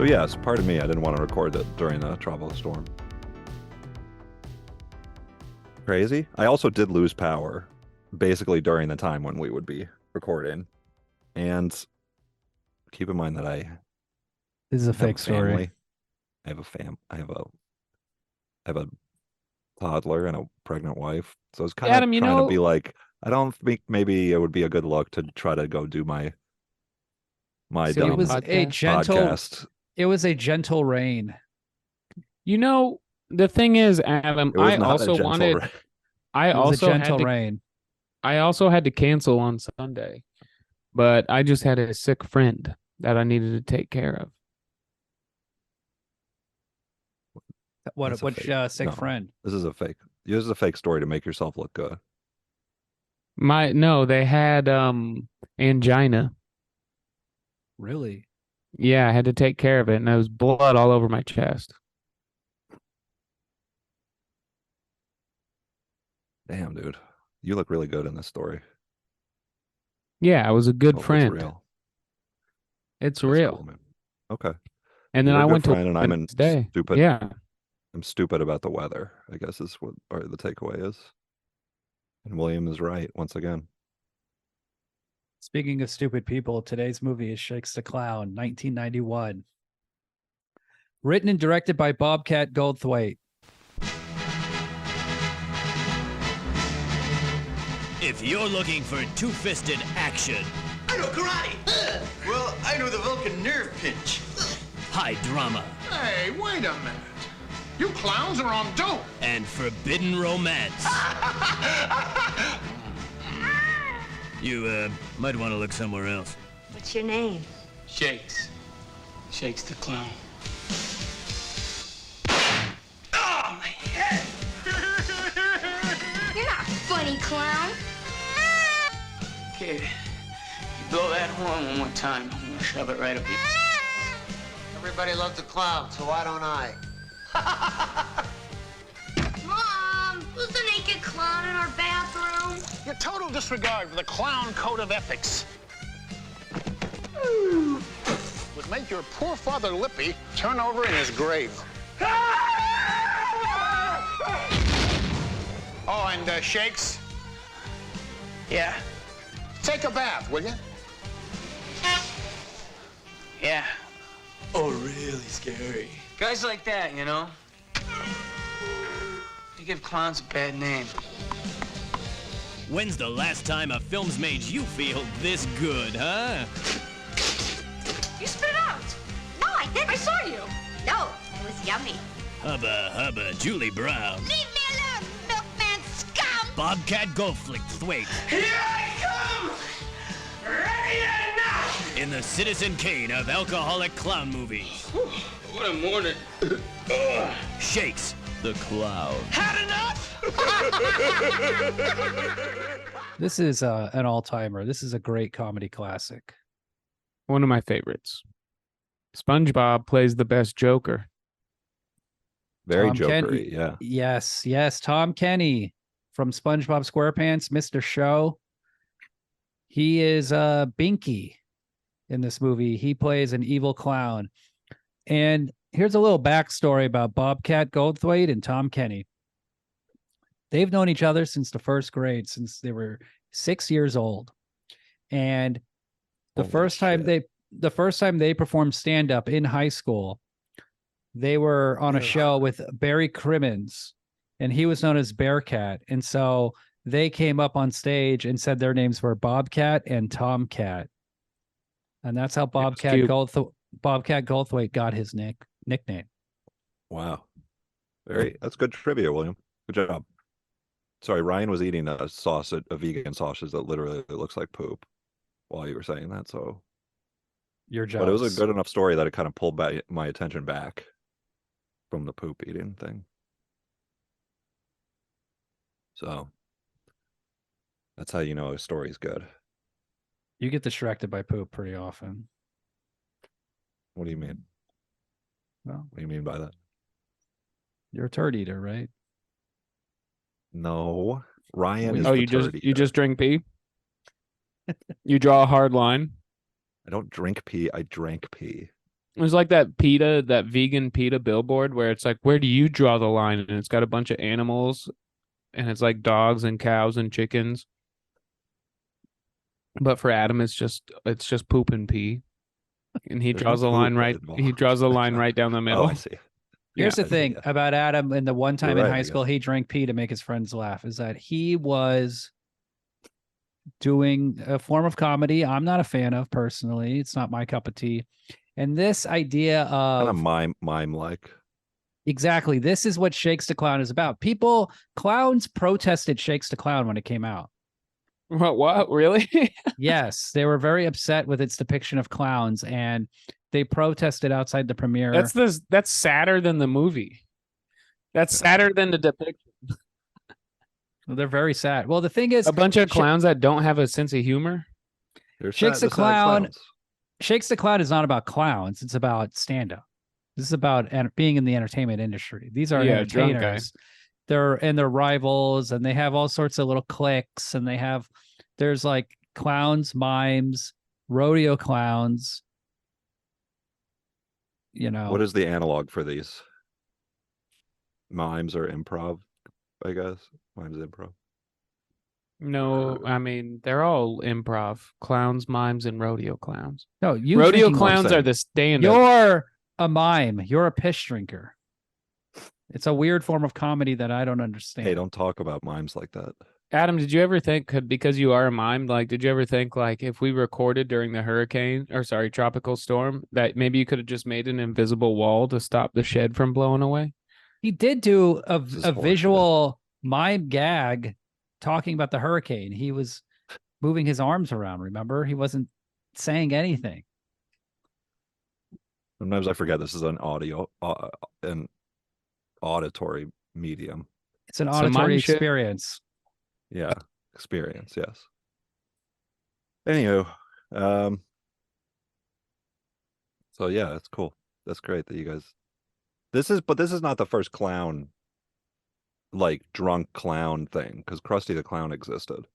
So yes, pardon me, I didn't want to record that during the tropical storm. Crazy. I also did lose power basically during the time when we would be recording. And keep in mind that I This is a have a fake story. family. I have a toddler and a pregnant wife. So I was kind of Adam, trying to be like, I don't think maybe it would be a good look to try to go do my Silly It dumb was a podcast. gentle. podcast. It was a gentle rain. You know, the thing is, Adam, It was I not a also gentle wanted. rain. I It was a also had gentle to. rain. I also had to cancel on Sunday, but I just had a sick friend that I needed to take care of. That's a Which fake- sick no. friend? This is a fake. This is a fake story to make yourself look good. No, they had angina. Really? Yeah, I had to take care of it, and there was blood all over my chest. Damn, dude. You look really good in this story. Yeah, I was a good Hope friend. It's real. It's That's real. cool, man. Okay. And then You're a I good went to friend, and I'm today. stupid. Yeah. I'm stupid about the weather, I guess is what the takeaway is. And William is right once again. Speaking of stupid people, today's movie is Shakes the Clown, 1991. Written and directed by Bobcat Goldthwait. If you're looking for two-fisted action, I know karate. Well, I know the Vulcan nerve pinch. high drama, Hey, wait a minute. You clowns are on dope. and forbidden romance, you might want to look somewhere else. What's your name? Shakes. Shakes the clown. Oh, my head! You're not funny, clown. Okay, you blow that horn one more time, I'm gonna shove it right up your... Everybody loves a clown, so why don't I? Mom, who's the naked clown in our bathroom? Your total disregard for the clown code of ethics would make your poor father Lippy turn over in his grave. Oh, and Shakes, Yeah, take a bath, will you? yeah. Oh, really scary. Guys like that, you know? They give clowns a bad name. When's the last time a film's made you feel this good, huh? You spit it out. No, I didn't. I saw you. No, it was yummy. Hubba, Julie Brown, Leave me alone, milkman scum! Bobcat Goldthwait, Here I come! Ready or not! in the Citizen Kane of alcoholic clown movies. What a morning. Shakes the Clown. Had enough? This is an all-timer. This is a great comedy classic. One of my favorites. SpongeBob plays the best Joker. Very Tom jokery, Kenny. yeah. Yes. Tom Kenny from SpongeBob SquarePants, Mr. Show. He is Binky in this movie. He plays an evil clown. And here's a little backstory about Bobcat Goldthwait and Tom Kenny. They've known each other since the first grade, since they were 6 years old. And the Holy first time shit. they performed stand-up in high school, they were on a Ugh. show with Barry Crimmins, and he was known as Bearcat. And so they came up on stage and said their names were Bobcat and Tomcat. And that's how Bobcat cute. Goldthwait got his nickname. Wow. That's good trivia, William. Good job. Sorry, Ryan was eating a vegan sausage that literally looks like poop while you were saying that. So, Your job. but it was a good enough story that it kind of pulled my attention back from the poop eating thing. So that's how you know a story's good. You get distracted by poop pretty often. What do you mean? Well, What do you mean by that? you're a turd eater, right? No, Ryan is Oh, the you turd you eater. just drink pee? You draw a hard line? I don't drink pee. I drank pee. It was like that vegan PETA billboard where it's like, where do you draw the line? And it's got a bunch of animals, and it's like dogs and cows and chickens. But for Adam, it's just poop and pee, and he There's draws no a line poop right. involved. He draws a line right down the Oh, middle. I see. Here's Yeah, the thing about Adam, and the one time You're in right, I high school guess. he drank pee to make his friends laugh, is that he was doing a form of comedy I'm not a fan of personally. It's not my cup of tea. And this idea Kind of of mime like. exactly, this is what Shakes the Clown is about. Clowns protested Shakes the Clown when it came out. What? Really? Yes, they were very upset with its depiction of clowns, and they protested outside the premiere. That's sadder than the movie. That's sadder than the depiction. They're very sad. Well, the thing is, A bunch of clowns that don't have a sense of humor. Shakes the Clown. Shakes the Clown is not about clowns. It's about stand-up. This is about being in the entertainment industry. These are Drunk guy. entertainers. They're rivals, and they have all sorts of little cliques, and there's like clowns, mimes, rodeo clowns. What is the analog for these? Mimes or improv, I guess. Mimes improv. No, I mean they're all improv. Clowns, mimes, and rodeo clowns. No, Rodeo drinking- clowns are the stand-up. You're a mime. You're a piss drinker. It's a weird form of comedy that I don't understand. Hey, don't talk about mimes like that. Adam, did you ever think, because you are a mime, like, did you ever think, like, if we recorded during the tropical storm, that maybe you could have just made an invisible wall to stop the shed from blowing away? He did do a horseshit. visual mime gag talking about the hurricane. He was moving his arms around, remember? He wasn't saying anything. Sometimes I forget this is an an auditory medium. It's an So auditory mime should- experience. Yeah, experience. Yes. Anywho, so yeah, it's cool. That's great that you guys. This is not the first clown, like drunk clown thing, because Krusty the Clown existed.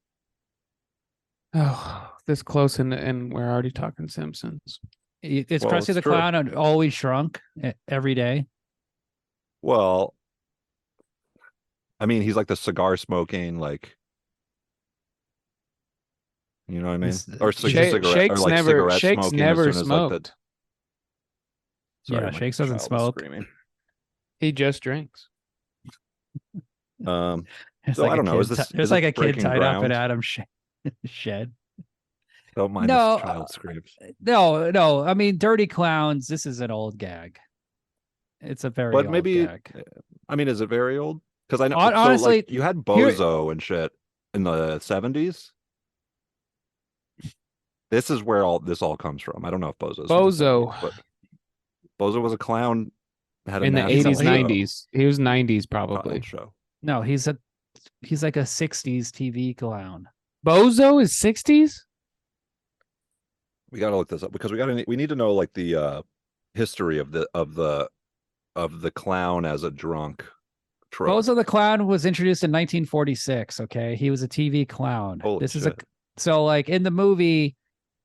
Oh, this close, and we're already talking Simpsons. It's Well, Krusty it's the true. Clown and always drunk every day. Well, I mean, he's like the cigar smoking, like, you know what I mean? This- Or Shakes cigarette Shakes smoking never as soon as, like, smoked. Yeah, my Shakes doesn't child is smoke. Screaming. He just drinks. It's So like I a don't know. kid Is this ti- there's is like this a kid breaking tied up in ground? Adam's shed. Don't mind No, this child screams. No. I mean, Dirty Clowns. This is an old gag. It's a very But old maybe, gag. I mean, is it very old? Because I know, Honestly, so like you had Bozo and shit in the 70s. This is where this all comes from. I don't know if Bozo's from the Bozo. 70s, but Bozo was a clown. Had a In the national 80s, show, 90s. He was 90s talent probably. show. No, he's like a 60s TV clown. Bozo is 60s? We got to look this up because we need to know like the history of the clown as a drunk trope. Bozo the Clown was introduced in 1946. Okay, he was a TV clown. Holy this is shit. so like in the movie,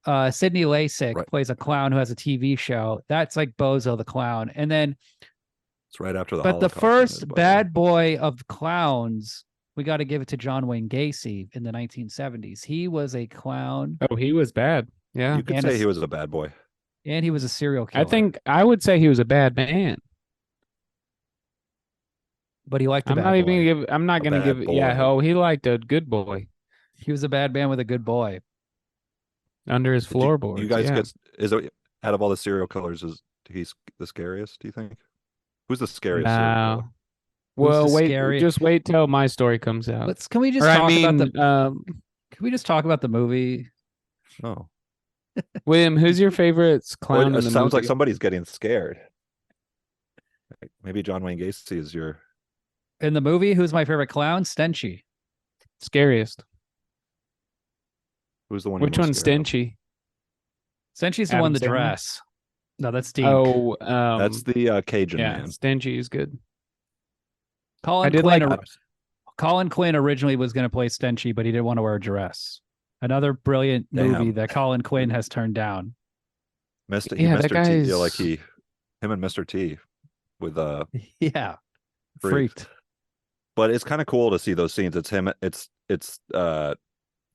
Sidney Lasik Right. plays a clown who has a TV show. That's like Bozo the Clown. And then, It's right after the but the Holocaust first ended, by the way. bad boy of clowns, we got to give it to John Wayne Gacy in the 1970s. He was a clown Oh, he was bad. Yeah. You could and say a- he was a bad boy. and he was a serial killer. I think I would say he was a bad man. but he liked the I'm bad not even boy. gonna give I'm not A gonna bad give yeah, boy. oh, he liked a good boy He was a bad man with a good boy. under his Did you- floorboards. You guys yeah. is it out of all the serial killers, is he's the scariest? Do you think? Who's the scariest? serial No. killer? Well, the wait, scary- just wait till my story comes out. Can we just Or talk I mean, about the can we just talk about the movie? Oh, William, who's your favorite clown well, in it the sounds like movie? somebody's getting scared. Maybe John Wayne Gacy is your. In the movie, who's my favorite clown? Stenchy. Scariest. Who's the one? you're Which most one's scared of? Stenchy? Stenchy's the Adam one, the Sandler? dress. No, that's Deke. Oh, That's the Cajun yeah, man. Stenchy is good. Colin I did Quinn. like- Colin Quinn originally was going to play Stenchy, but he didn't want to wear a dress. Another brilliant Damn. movie that Colin Quinn has turned down. Mr. Yeah, that Mr. T, yeah, guy's like him and Mr. T with Yeah. Freaked. Freaked. But it's kind of cool to see those scenes. It's him. It's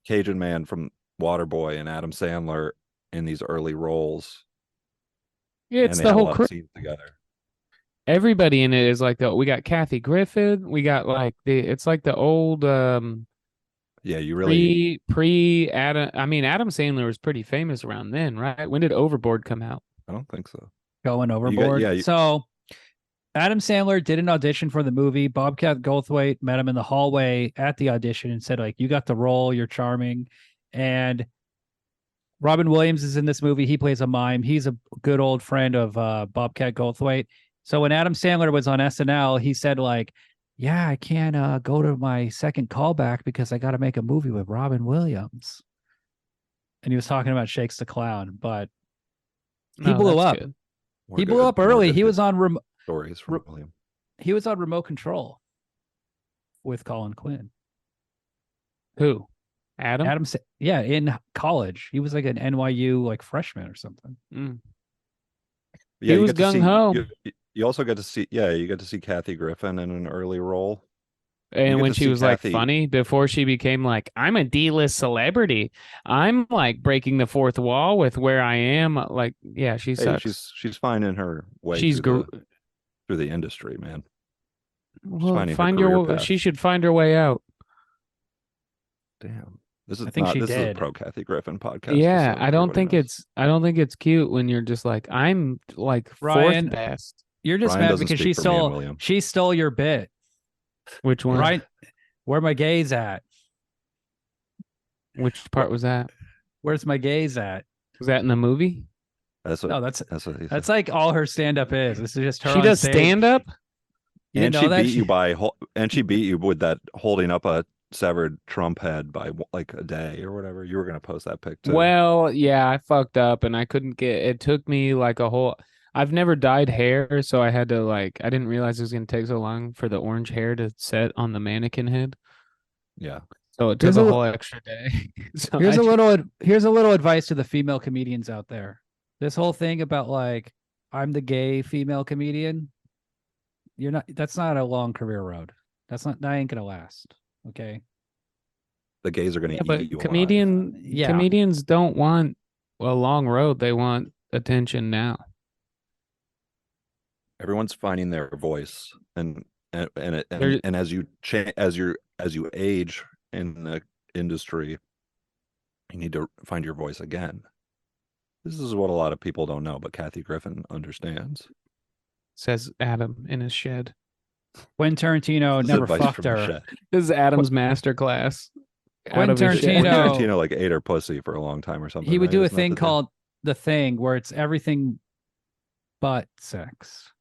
Cajun Man from Waterboy and Adam Sandler in these early roles, yeah, and it's they the have a whole lot crew. of scenes together. Everybody in it is like we got Kathy Griffin, we got like it's like the old Yeah, you really. pre Adam. I mean, Adam Sandler was pretty famous around then, right? When did Overboard come out? I don't think so. Going overboard. So Adam Sandler did an audition for the movie. Bobcat Goldthwait met him in the hallway at the audition and said, like, you got the role, you're charming. And Robin Williams is in this movie. He plays a mime. He's a good old friend of Bobcat Goldthwait. So when Adam Sandler was on SNL, he said, like, yeah, I can't go to my second callback because I got to make a movie with Robin Williams. And he was talking about Shakes the Clown, but he blew up. Good. He blew up early. He was on stories from William. He was on Remote Control with Colin Quinn. Who? Adam? Yeah, in college. He was like an NYU like freshman or something. Mm. Yeah, he was gung ho. You also get to see, you get to see Kathy Griffin in an early role. And when she was like funny before she became like, I'm a D-list celebrity. I'm like breaking the fourth wall with where I am. Like, yeah, she sucks. She's finding her way through the industry, man. Well, she should find her way out. Damn. This is I think this did. is a pro Kathy Griffin podcast. Yeah, I don't think it's cute when you're just like, I'm like Ryan, fourth best. You're just Ryan mad because she stole your bit. Which one? Right? Where my gaze at? Which part was that? Where's my gaze at? Was that in the movie? That's like all her stand up is. This is just her. She does stand up? And she beat you with that holding up a severed Trump head by like a day or whatever. You were gonna post that pic too. Well, yeah, I fucked up and I couldn't it took me like I've never dyed hair, so I had to I didn't realize it was gonna take so long for the orange hair to set on the mannequin head. Yeah. So it took a whole extra day. So here's a little advice to the female comedians out there. This whole thing about like, I'm the gay female comedian, that's not a long career road. That ain't gonna last. Okay. The gays are gonna eat you. Comedians don't want a long road. They want attention now. Everyone's finding their voice, and as you age in the industry, you need to find your voice again. This is what a lot of people don't know, but Kathy Griffin understands. Says Adam in his shed. Quentin Tarantino never fucked her. This is Adam's masterclass. Quentin Tarantino like ate her pussy for a long time or something. He would do a thing called The Thing, where it's everything but sex.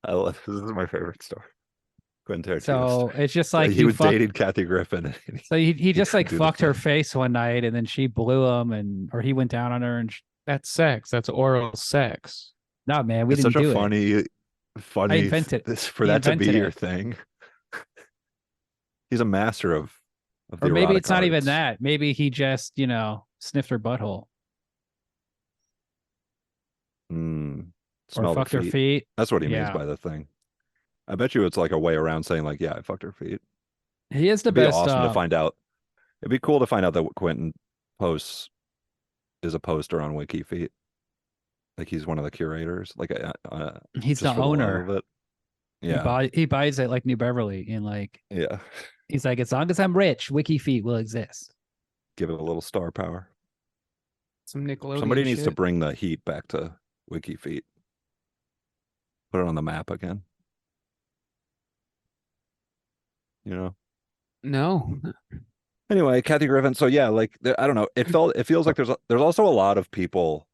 This is my favorite story. Quentin Tarantino. So it's just like he was dating Kathy Griffin. So he just like fucked her face one night, and then she blew him, or he went down on her, and that's sex. That's oral sex. No, man, we didn't do it. Funny. I invented this for that to be your thing. He's a master of the or maybe it's arts. not even that. Maybe he just sniffed her butthole. Or fucked her feet. That's what he means by the thing. I bet you it's like a way around saying like, yeah, I fucked her feet. He is the best. It'd be awesome to find out. It'd be cool to find out that Quentin posts is a poster on Wiki Feet. Like he's one of the curators. Like he's the owner of it. Yeah, he buys it like New Beverly, and like he's like, as long as I'm rich, Wiki Feet will exist. Give it a little star power. Some Nickelodeon. Somebody needs to bring the heat back to Wiki Feet. Put it on the map again. No. Anyway, Kathy Griffin. So yeah, like I don't know. It feels like there's also a lot of people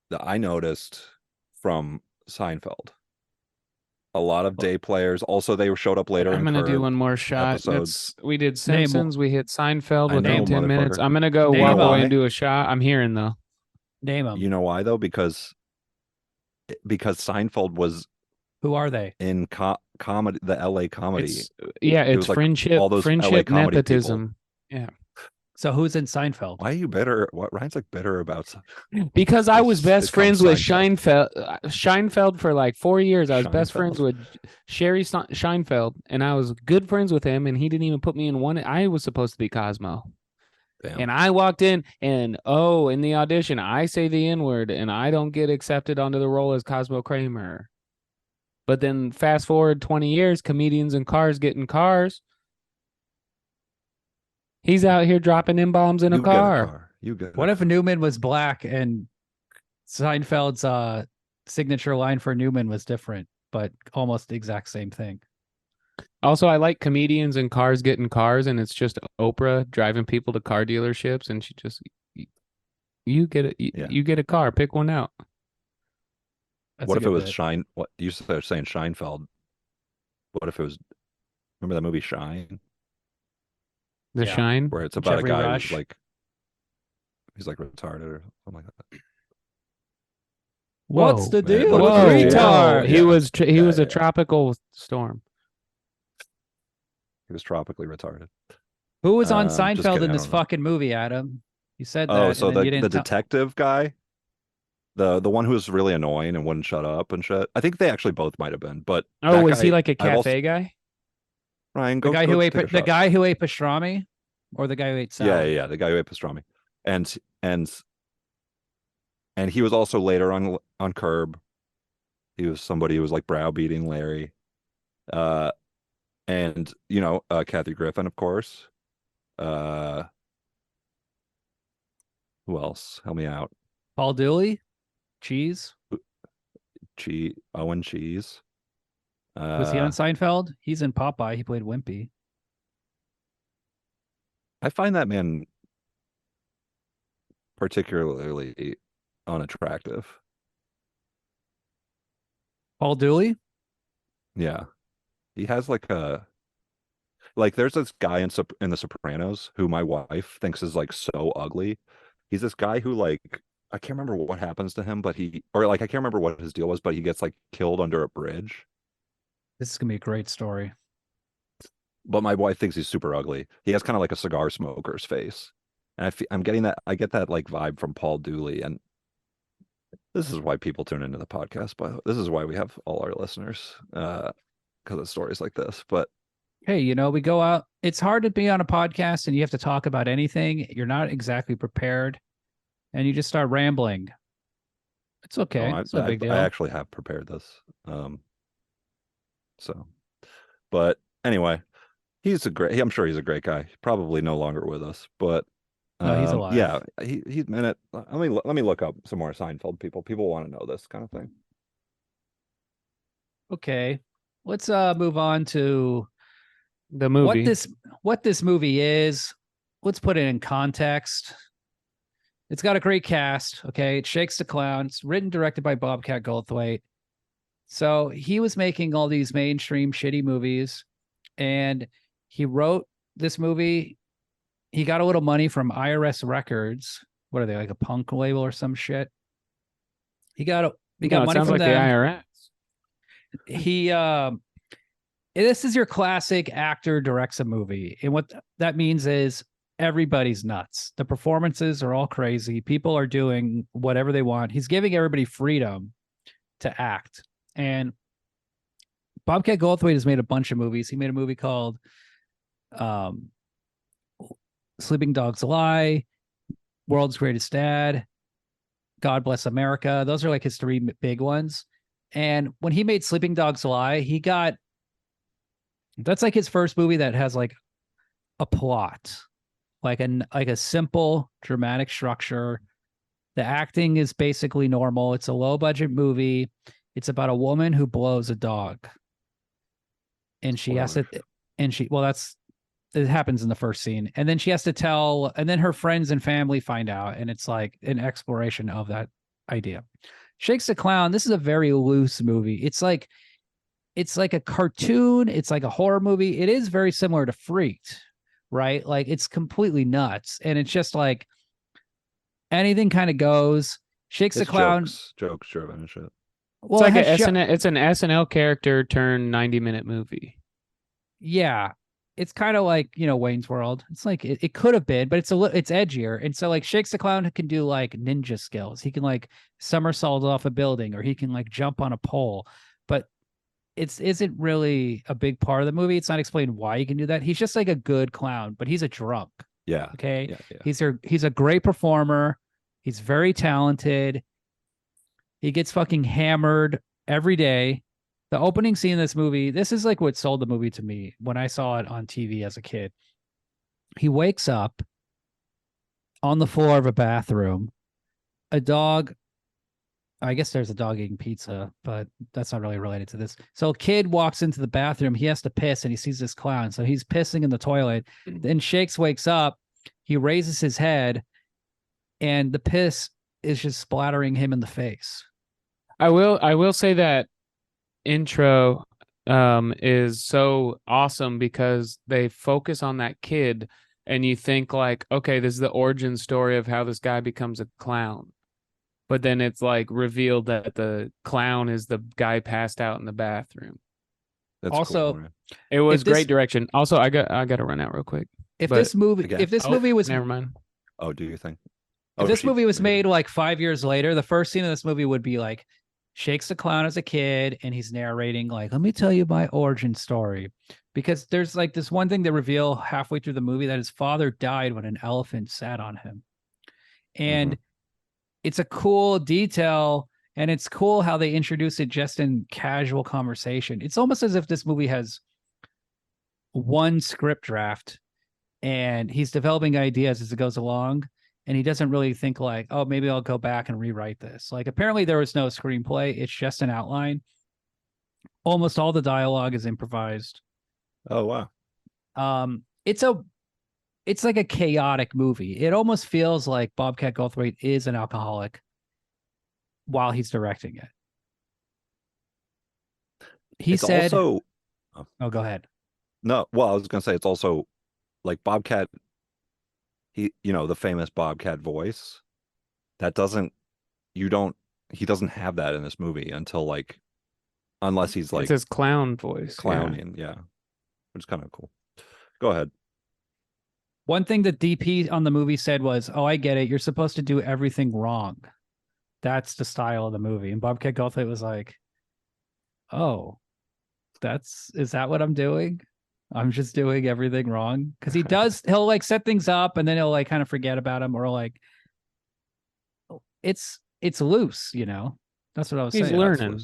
that I noticed from Seinfeld. A lot of day players. Also, they showed up later. I'm gonna do one more shot. We did Simpsons. We hit Seinfeld within 10 minutes. I'm gonna go Wild Boy and do a shot. I'm hearing though. Name them. You know why though? Because Seinfeld was. Who are they? In comedy, the LA comedy. It's friendship. All those friendship LA comedy nepotism. people. Yeah. So who's in Seinfeld? Why are you bitter? What Ryan's like bitter about? Because I was best Sitcom friends with Seinfeld. Scheinfeld for like 4 years. I was best friends Scheinfeld? with Sherry Scheinfeld, and I was good friends with him, and he didn't even put me in one. I was supposed to be Cosmo. Damn. And I walked in, and in the audition, I say the N-word, and I don't get accepted onto the role as Cosmo Kramer. But then fast forward 20 years, comedians in cars getting cars. He's out here dropping M-bombs in a You get car. a car. You get. What if Newman was black and Seinfeld's signature line for Newman was different, but almost the exact same thing? Also, I like comedians in cars getting cars, and it's just Oprah driving people to car dealerships, and she just, you get a car, pick one out. That's What a if it good was bit. Shine? What you were saying Scheinfeld? What if it was? Remember that movie Shine, The Yeah. Shine. where it's about Jeffrey a guy Rush. who's like, he's like retarded or something like that. What's the Man, deal what with if- retard? Yeah. He was he Yeah, was a yeah. tropical storm. He was tropically retarded. Who was on Just Seinfeld kidding, in I this don't know. fucking movie, Adam? You said that. Oh, and so then you the didn't tell- detective guy, the one who was really annoying and wouldn't shut up and shit. I think they actually both might have been, but Oh, that was he guy- like a I've also- cafe guy? Ryan, the go. guy go who ate take a the shot. guy who ate pastrami, or the guy who ate salad? Yeah, the guy who ate pastrami, and he was also later on Curb. He was somebody who was like browbeating Larry, and Kathy Griffin, of course. Who else? Help me out. Paul Dooley, Cheese. Owen Cheese. Was he on Seinfeld? He's in Popeye. He played Wimpy. I find that man particularly unattractive. Paul Dooley. Yeah, he has like there's this guy in The Sopranos who my wife thinks is like so ugly. He's this guy who like I can't remember what happens to him, but I can't remember what his deal was, but he gets like killed under a bridge. This is gonna be a great story. But my wife thinks he's super ugly. He has kind of like a cigar smoker's face, and I'm getting that. I get that like vibe from Paul Dooley, and this is why people tune into the podcast. But this is why we have all our listeners, because of stories like this. But Hey, we go out. It's hard to be on a podcast and you have to talk about anything. You're not exactly prepared, and you just start rambling. It's okay. It's no big deal. I actually have prepared this. But anyway, I'm sure he's a great guy. Probably no longer with us, but No, he's alive. Yeah, he's minute. Let me look up some more Seinfeld people. People want to know this kind of thing. Okay, let's move on to The movie. what this movie is. Let's put it in context. It's got a great cast. Okay, it Shakes the Clown. It's written, directed by Bobcat Goldthwait. So he was making all these mainstream shitty movies, and he wrote this movie. He got a little money from IRS Records. What are they, like a punk label or some shit? He got it money sounds from like them. the IRS. This is your classic actor directs a movie, and what that means is everybody's nuts. The performances are all crazy. People are doing whatever they want. He's giving everybody freedom to act. And Bobcat Goldthwait has made a bunch of movies. He made a movie called Sleeping Dogs Lie, World's Greatest Dad, God Bless America. Those are like his three big ones. And when he made Sleeping Dogs Lie, that's like his first movie that has like a plot, like a simple dramatic structure. The acting is basically normal. It's a low budget movie. It's about a woman who blows a dog. And she has to, it happens in the first scene. And then she has to tell, and then her friends and family find out. And it's like an exploration of that idea. Shakes the Clown. This is a very loose movie. It's like a cartoon. It's like a horror movie. It is very similar to Freaked, right? Like it's completely nuts. And it's just like anything kind of goes. Shakes the Clown. Jokes driven and shit. Well, It's like it's an SNL character turned 90-minute movie. Yeah. it's kind of like, you know, Wayne's World. It's like it could have been, but it's it's edgier. And so like Shakes the Clown can do like ninja skills. He can like somersault off a building, or he can like jump on a pole. But it's isn't really a big part of the movie. It's not explained why he can do that. He's just like a good clown, but he's a drunk. Yeah. Okay. Yeah. He's a great performer. He's very talented. He gets fucking hammered every day. The opening scene in this movie, this is like what sold the movie to me when I saw it on TV as a kid. He wakes up on the floor of a bathroom. A dog, I guess there's a dog eating pizza, but that's not really related to this. So a kid walks into the bathroom. He has to piss, and he sees this clown. So he's pissing in the toilet. Then Shakes wakes up. He raises his head, and the piss is just splattering him in the face. I will say that intro is so awesome because they focus on that kid, and you think like, okay, this is the origin story of how this guy becomes a clown. But then it's like revealed that the clown is the guy passed out in the bathroom. That's also cool, right? It was great direction. Also, I got to run out real quick. If this movie was never mind. Oh, do you think? If this movie was made like 5 years later, the first scene of this movie would be like Shakes the Clown as a kid, and he's narrating like, let me tell you my origin story. Because there's like this one thing they reveal halfway through the movie that his father died when an elephant sat on him. And it's a cool detail, and it's cool how they introduce it just in casual conversation. It's almost as if this movie has one script draft, and he's developing ideas as it goes along. And he doesn't really think like, oh, maybe I'll go back and rewrite this. Like, apparently there was no screenplay. It's just an outline. Almost all the dialogue is improvised. Oh, wow. It's like a chaotic movie. It almost feels like Bobcat Goldthwait is an alcoholic while he's directing it. He said, also, oh, go ahead. No, well, I was going to say it's also like Bobcat, he the famous Bobcat voice. He doesn't have that in this movie until like, unless he's like, it's his clown voice. Clowning, yeah. Which is kind of cool. Go ahead. One thing that DP on the movie said was, oh, I get it. You're supposed to do everything wrong. That's the style of the movie. And Bobcat Goldthwait was like, oh, is that what I'm doing? I'm just doing everything wrong. Because he'll like set things up, and then he'll like kind of forget about them, or like it's loose, That's what I was saying. He's learning.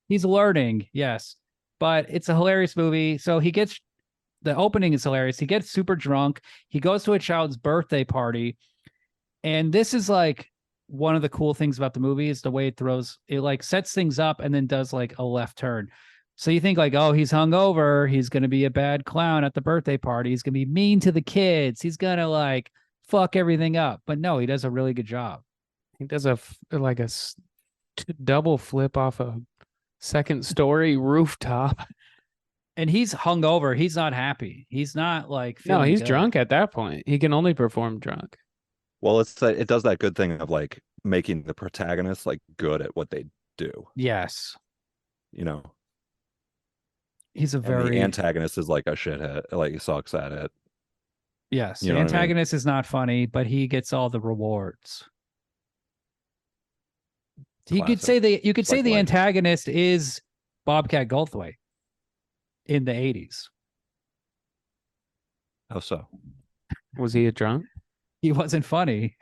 He's learning, yes. But it's a hilarious movie. So the opening is hilarious. He gets super drunk. He goes to a child's birthday party. And this is like one of the cool things about the movie is the way it like sets things up and then does like a left turn. So you think like, oh, he's hungover. He's going to be a bad clown at the birthday party. He's going to be mean to the kids. He's going to like fuck everything up. But no, he does a really good job. He does a double flip off a second story rooftop. And he's hungover. He's not happy. He's not like he's good. drunk at that point. He can only perform drunk. Well, it does that good thing of like making the protagonist like good at what they do. Yes. He's and the antagonist is like a shithead, like he sucks at it. Yes. The antagonist is not funny, but he gets all the rewards. You could say the antagonist is Bobcat Goldthwait in the 80s. How so? Was he a drunk? He wasn't funny.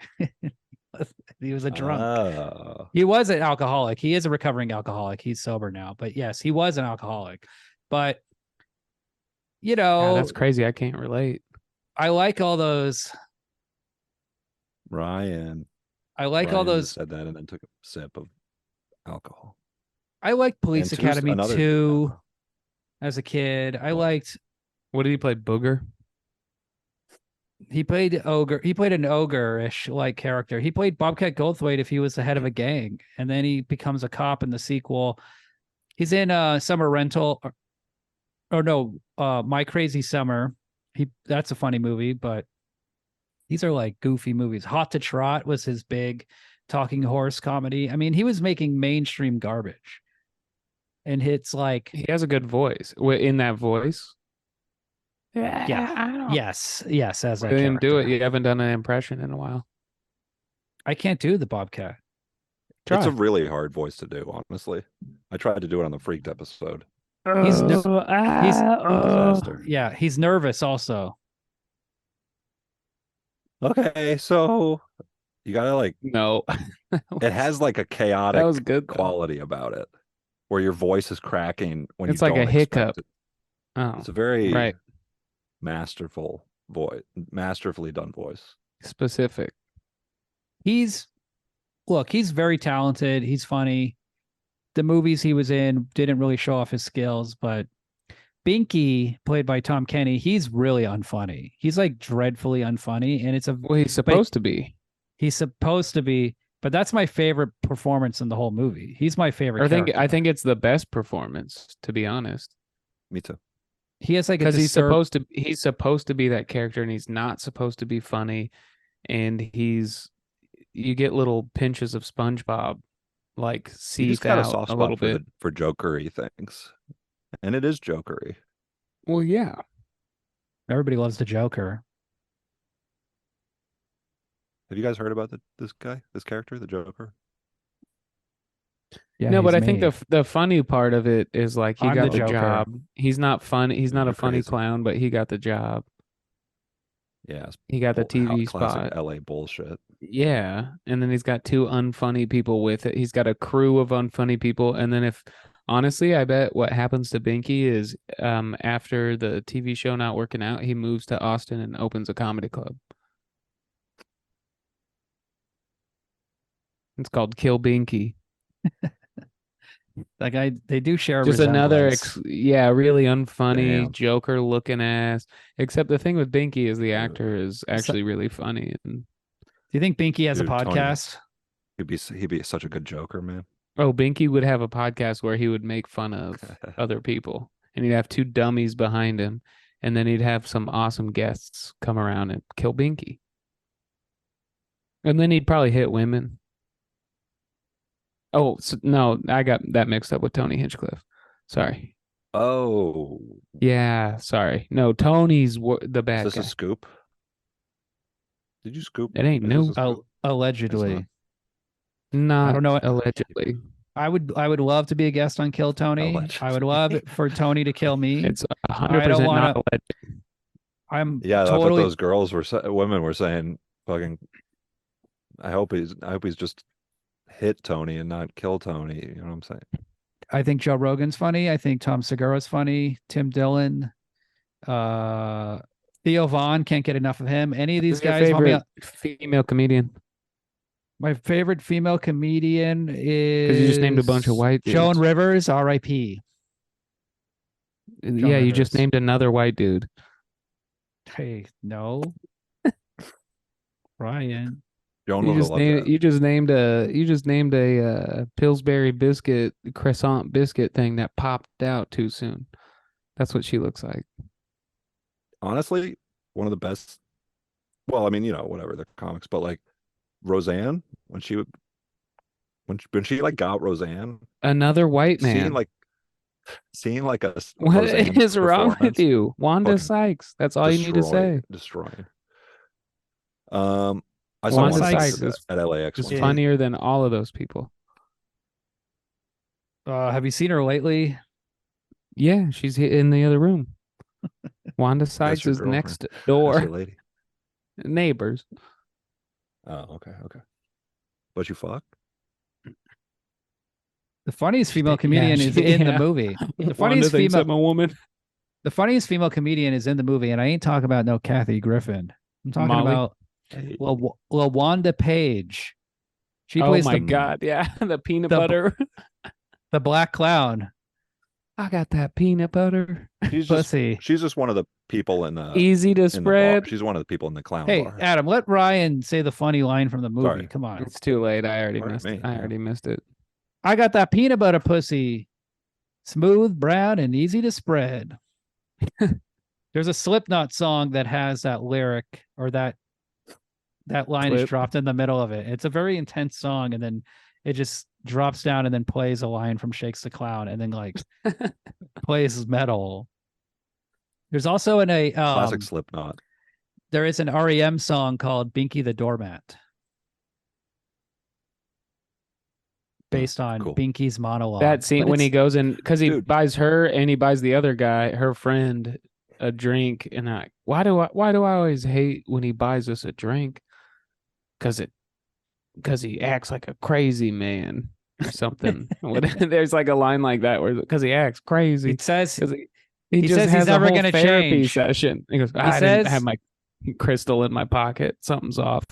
He was a drunk. He was an alcoholic. He is a recovering alcoholic. He's sober now. But yes, he was an alcoholic. But, God, that's crazy. I can't relate. I like all those. Ryan all those. Said that and then took a sip of alcohol. I liked Police Academy 2 as a kid. I liked. What did he play? Booger? He played ogre. He played an ogre-ish like character. He played Bobcat Goldthwait if he was the head of a gang, and then he becomes a cop in the sequel. He's in Summer Rental, My Crazy Summer. That's a funny movie, but these are like goofy movies. Hot to Trot was his big talking horse comedy. I mean, he was making mainstream garbage, and it's like he has a good voice. In that voice, Yes, as Why a didn't do it? character. You haven't done an impression in a while. I can't do the Bobcat. Try. It's a really hard voice to do, honestly. I tried to do it on the Freaked episode. He's Disaster. yeah, he's nervous also. Okay, so you gotta like No. it has like a That chaotic was good, though. quality about it, where your voice is cracking when It's you like a don't expect hiccup. it. Oh, It's a very right. masterful voice, masterfully done voice. Specific. He's very talented. He's funny. The movies he was in didn't really show off his skills, but Binky, played by Tom Kenny, he's really unfunny. He's like dreadfully unfunny, and Well, he's supposed to be. He's supposed to be, but that's my favorite performance in the whole movie. He's my favorite. I think it's the best performance, to be honest. Me too. He has like Because he's supposed to be that character, and he's not supposed to be funny, and you get little pinches of SpongeBob like He seep just got a out soft a spot little for bit. for jokery things, and it is jokery. Well, yeah. Everybody loves the Joker. Have you guys heard about this character, the Joker? Yeah, No, but he's I think me. the funny part of it is like he I'm got the the Joker. job. He's not funny. He's not You're a funny crazy. clown, but he got the job. Yeah, it's He got the TV classic spot. LA bullshit. Yeah, and then he's got two unfunny people with it. He's got a crew of unfunny people, and then honestly, I bet what happens to Binky is after the TV show not working out, he moves to Austin and opens a comedy club. It's called Kill Binky. That guy, they do share a Just another, resemblance. really unfunny Damn. Joker looking ass. Except the thing with Binky is the actor is actually really funny. And Do you think Binky has Dude, a Tony. podcast? He'd be such a good Joker, man. oh, Binky would have a podcast where he would make fun of other people, and he'd have two dummies behind him, and then he'd have some awesome guests come around and kill Binky. And then he'd probably hit women. Oh, no, I got that mixed up with Tony Hinchcliffe. Sorry. Oh, Yeah, sorry. No, Tony's the bad is this guy. a scoop? Did you scoop? It ain't Is new. this a scoop? Allegedly. Not I don't know. allegedly. I would love to be a guest on Kill Tony. Allegedly. I would love for Tony to kill me. It's I 100% don't not wanna- alleged. I'm Yeah, I totally bet those girls women were saying, "Fucking." I hope he's just hit Tony and not kill Tony. You know what I'm saying? I think Joe Rogan's funny. I think Tom Segura's funny. Tim Dillon. Theo Vaughn, can't get enough of him. Any of these Who's your guys want me favorite female comedian? My favorite female comedian is Because you just named a bunch of white dudes. Joan Rivers, R.I.P. Yeah, you just Rivers. named another white dude. Hey, no. Ryan. Joan You will just love named that. you just named a Pillsbury biscuit croissant biscuit thing that popped out too soon. That's what she looks like. Honestly, one of the best. Well, I mean, whatever the comics, but like Roseanne when she like got Roseanne, Another white man. seeing like a What Roseanne is wrong with performance, you? Wanda fucking Sykes. That's all you need to say. destroying. I saw Wanda one Sykes is at LAX. Just one time. funnier than all of those people. Have you seen her lately? Yeah, she's in the other room. Wanda Sykes your is girlfriend. next That's door. your lady. Neighbors. Oh, okay. But you fuck? The funniest female comedian is in the movie. The Wanda funniest thinks female I'm a woman. The funniest female comedian is in the movie, and I ain't talking about no Kathy Griffin. I'm talking Molly? about LaWanda Page. She Oh plays my the, god, yeah. The peanut the- butter. the black clown. I got that peanut butter. She's Pussy. just one of the people in the Easy to in the bar. spread. She's one of the people in the clown Hey, bar. Adam, let Ryan say the funny line from the movie. Sorry. Come on. It's too late. I already Pardon missed me, it. I yeah. already missed it. I got that peanut butter pussy. Smooth, brown, and easy to spread. There's a Slipknot song that has that lyric or that line is Clip. dropped in the middle of it. It's a very intense song, and then it just drops down and then plays a line from Shakes the Clown and then like plays metal. There's also Classic Slipknot. there is an REM song called Binky the Doormat, based on Cool. Binky's monologue. That scene But when he it's- goes in, because he Dude. buys her and he buys the other guy, her friend, a drink, and why do I always hate when he buys us a drink? Because he acts like a crazy man or something. There's like a line like that where because he acts crazy. He says 'Cause he just says he's has a never whole gonna therapy change. session. He goes, I didn't have my crystal in my pocket. Something's off.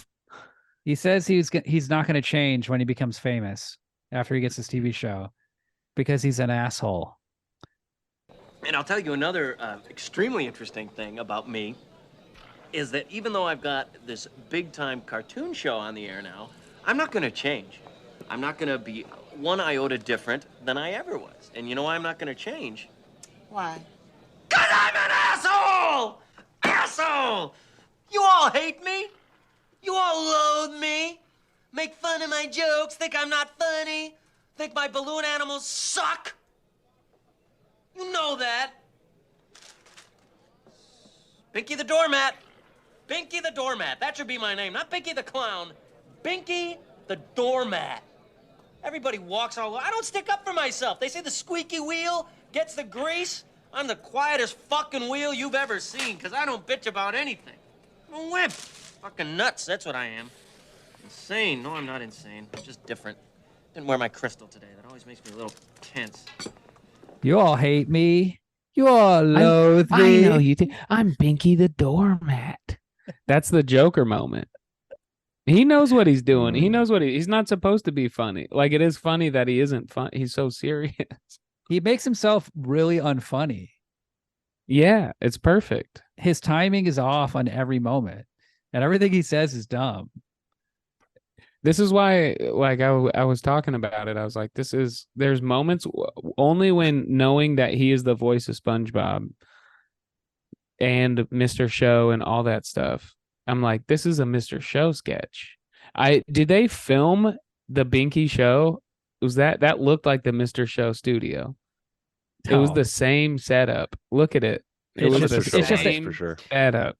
he says he's not going to change when he becomes famous after he gets his TV show because he's an asshole. And I'll tell you another extremely interesting thing about me is that even though I've got this big-time cartoon show on the air now, I'm not going to change. I'm not going to be one iota different than I ever was. And you know why I'm not going to change? Why? 'Cause I'm an asshole! Asshole! You all hate me? You all loathe me? Make fun of my jokes, think I'm not funny? Think my balloon animals suck? You know that. Binky the Doormat. Binky the Doormat. That should be my name. Not Binky the Clown. Binky the Doormat. Everybody walks all over. I don't stick up for myself. They say the squeaky wheel gets the grease. I'm the quietest fucking wheel you've ever seen, because I don't bitch about anything. I'm a wimp. Fucking nuts, that's what I am. Insane. No, I'm not insane. I'm just different. Didn't wear my crystal today. That always makes me a little tense. You all hate me. You all loathe me. I know you think I'm Binky the Doormat. That's the Joker moment. He knows what he's doing. He knows what he's not supposed to be funny. Like, it is funny that he isn't fun. He's so serious. He makes himself really unfunny. Yeah, it's perfect. His timing is off on every moment, and everything he says is dumb. This is why, like, I was talking about it. I was like, there's moments only when knowing that he is the voice of SpongeBob and Mr. Show and all that stuff. I'm like, this is a Mr. Show sketch. Did they film the Binky show? Was that looked like the Mr. Show studio? It was No. the same setup. Look at it. It It's was just- the it's just a- same for sure. setup.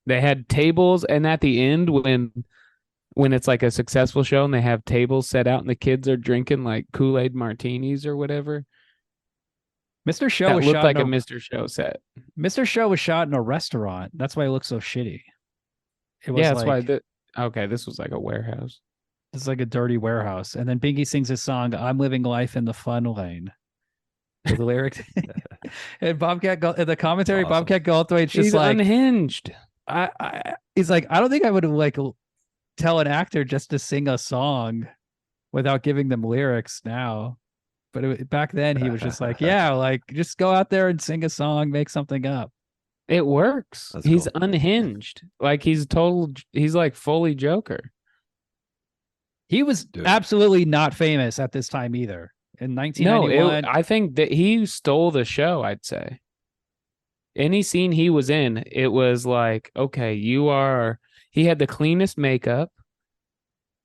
They had tables, and at the end, when it's like a successful show and they have tables set out and the kids are drinking like Kool-Aid martinis or whatever, Mr. Show that was looked shot like a in Mr. Show set. Mr. Show was shot in a restaurant. That's why it looks so shitty. It was Yeah, that's like, why. Okay, this was like a warehouse. it's like a dirty warehouse. And then Binky sings his song, "I'm Living Life in the Fun Lane." With the lyrics. And the commentary, Awesome. Bobcat Goldthwait's just He's like, unhinged. he's like, I don't think I would like tell an actor just to sing a song without giving them lyrics now. But back then he was just like, yeah, like just go out there and sing a song, make something up. It works. That's He's cool. unhinged. Like he's like fully Joker. He was Dude. absolutely not famous at this time either. In 1991, I think that he stole the show, I'd say. Any scene he was in, it was like, okay, he had the cleanest makeup,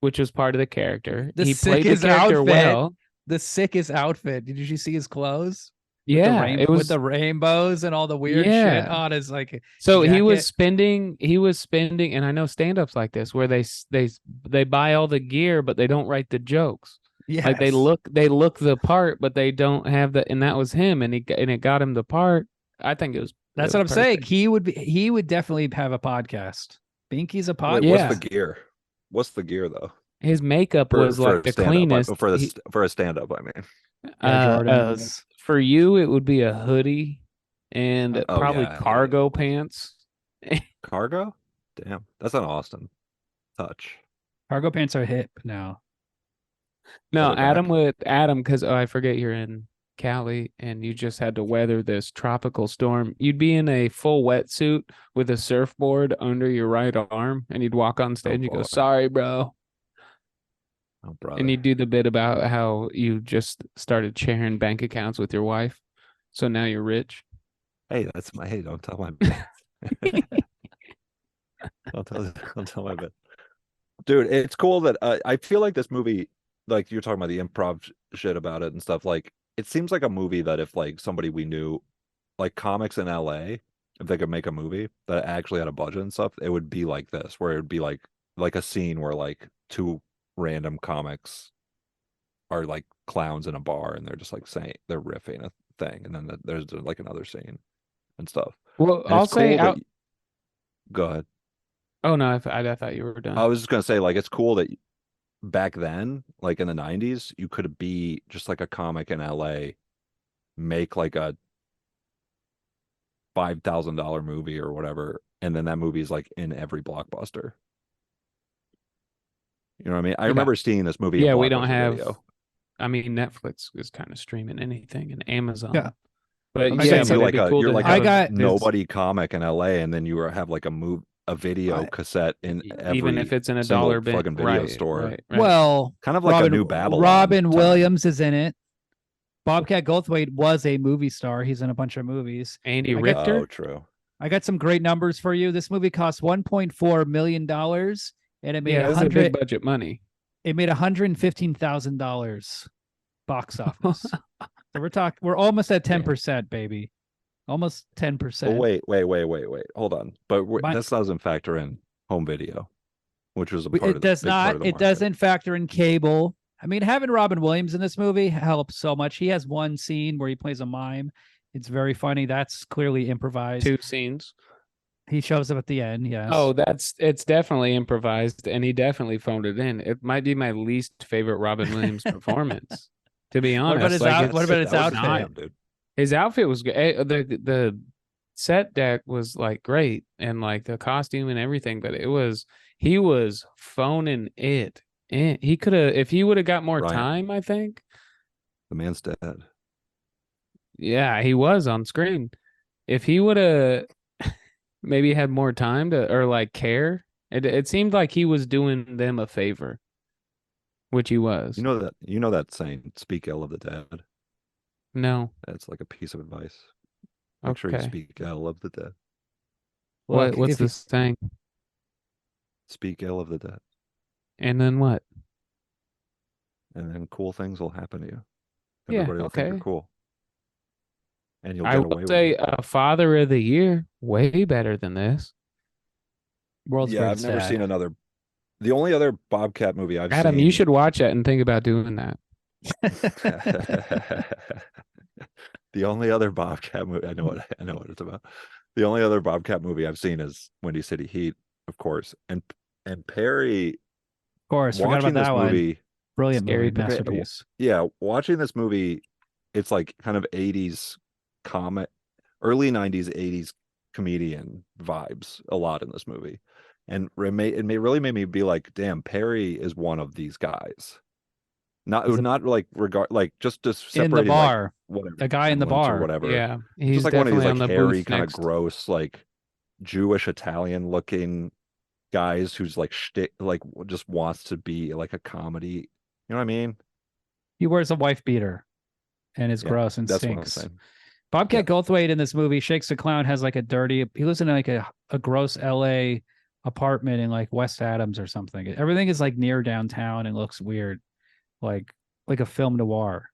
which was part of the character. The He played the sickest character outfit. well. the sickest outfit. Did you see his clothes? Yeah, it was with the rainbows and all the weird Yeah. shit on his like. So he jacket. was spending, and I know stand-ups like this where they buy all the gear, but they don't write the jokes. Yes. Like they look the part, but they don't have the, and that was him, and it got him the part. I think it was. That's it what I'm was saying. perfect. He would definitely have a podcast. Binky's a podcast. Wait, Yeah. what's the gear? What's the gear though? His makeup was like the stand-up, cleanest. for a stand-up. I mean, Jordans. For you, it would be a hoodie and Oh, probably yeah. cargo pants. cargo. Damn, that's an Austin touch. Cargo pants are hip now. No, They're back. Adam, because I forget you're in Cali and you just had to weather this tropical storm. You'd be in a full wetsuit with a surfboard under your right arm, and you'd walk on stage and you go, boy. "Sorry, bro," Oh, brother. and you do the bit about how you just started sharing bank accounts with your wife, so now you're rich. Hey, that's my. Hey, don't tell my. don't tell my bit. Dude, it's cool that I feel like this movie, like you're talking about the improv shit about it and stuff. Like, it seems like a movie that if like somebody we knew, like comics in LA, if they could make a movie that actually had a budget and stuff, it would be like this, where it would be like a scene where like two random comics are like clowns in a bar and they're just like saying they're riffing a thing, and then there's like another scene and stuff. Well, And I'll it's say cool out. that go ahead. Oh no, I thought you were done. I was just gonna say, like, it's cool that back then, like in the 90s, you could be just like a comic in LA, make like a $5,000 movie or whatever, and then that movie is like in every Blockbuster. You know what I mean? I remember seeing this movie. Yeah, in we don't Blockbuster have. Video. I mean, Netflix is kind of streaming anything, and Amazon. Yeah. But I'm yeah, saying but you're it'd like be a cool you're to like have I got- his- nobody comic in LA, and then you have like a video cassette in every even if it's in a single dollar bin fucking video right, store. Right, right. Well, Kind of like Robin, a new Babylon. Robin time. Williams is in it. Bobcat Goldthwait was a movie star. He's in a bunch of movies. Andy I got- Richter. Oh, true. I got some great numbers for you. This movie cost $1.4 million, and it made Yeah, this is a big budget money. It made $115,000 box office. So we're almost at 10%, baby. Almost 10%. But wait. Hold on. But My- this doesn't factor in home video, which was a But part it of the does big part not. of the It market. doesn't factor in cable. I mean, having Robin Williams in this movie helps so much. He has one scene where he plays a mime. It's very funny. That's clearly improvised. 2 scenes. He shows up at the end. Yes. Oh, it's definitely improvised, and he definitely phoned it in. It might be my least favorite Robin Williams performance, to be What honest. about his Like, what about his That was outfit? damn, dude. his outfit was great. The set deck was like great, and like the costume and everything, but he was phoning it in. He could have, if he would have got more Ryan. time, I think. The man's dead. Yeah, he was on screen. If he would have maybe had more time to, or like care, it seemed like he was doing them a favor, which he was. You know that saying, "Speak ill of the dead." No. That's like a piece of advice. Make sure you Okay. speak ill of the dead. Look, What's if you- this thing? Speak ill of the dead, And then what? and then cool things will happen to you. Yeah, Everybody will think okay. you're cool, and you'll I get away would with say it. a Father of the Year, way better than this. World's Yeah, I've Greatest never Dad. seen another. The only other Bobcat movie I've Adam, seen. you should watch that and think about doing that. The only other Bobcat movie I know what it's about. The only other Bobcat movie I've seen is Windy City Heat, of course, and Perry. Of course, forgot Watching about this that one. movie, Brilliant Scary movie, Perry. masterpiece. yeah, watching this movie, it's like kind of 80s comic, early 90s, 80s comedian vibes a lot in this movie. And really made me be like, damn, Perry is one of these guys. He's a- Not like just In the separating, bar. like, whatever, The guy in the semblance or bar. whatever. Yeah, he's Just like one of definitely these on like the hairy, booth kind of next. gross, like Jewish Italian looking guys who's like like just wants to be like a comedy. You know what I mean? He wears a wife beater and is Yeah, gross and That's what I'm stinks. saying. Bobcat Goldthwait in this movie, Shakes the Clown, has like he lives in like a gross LA apartment in like West Adams or something. Everything is like near downtown and looks weird, like a film noir.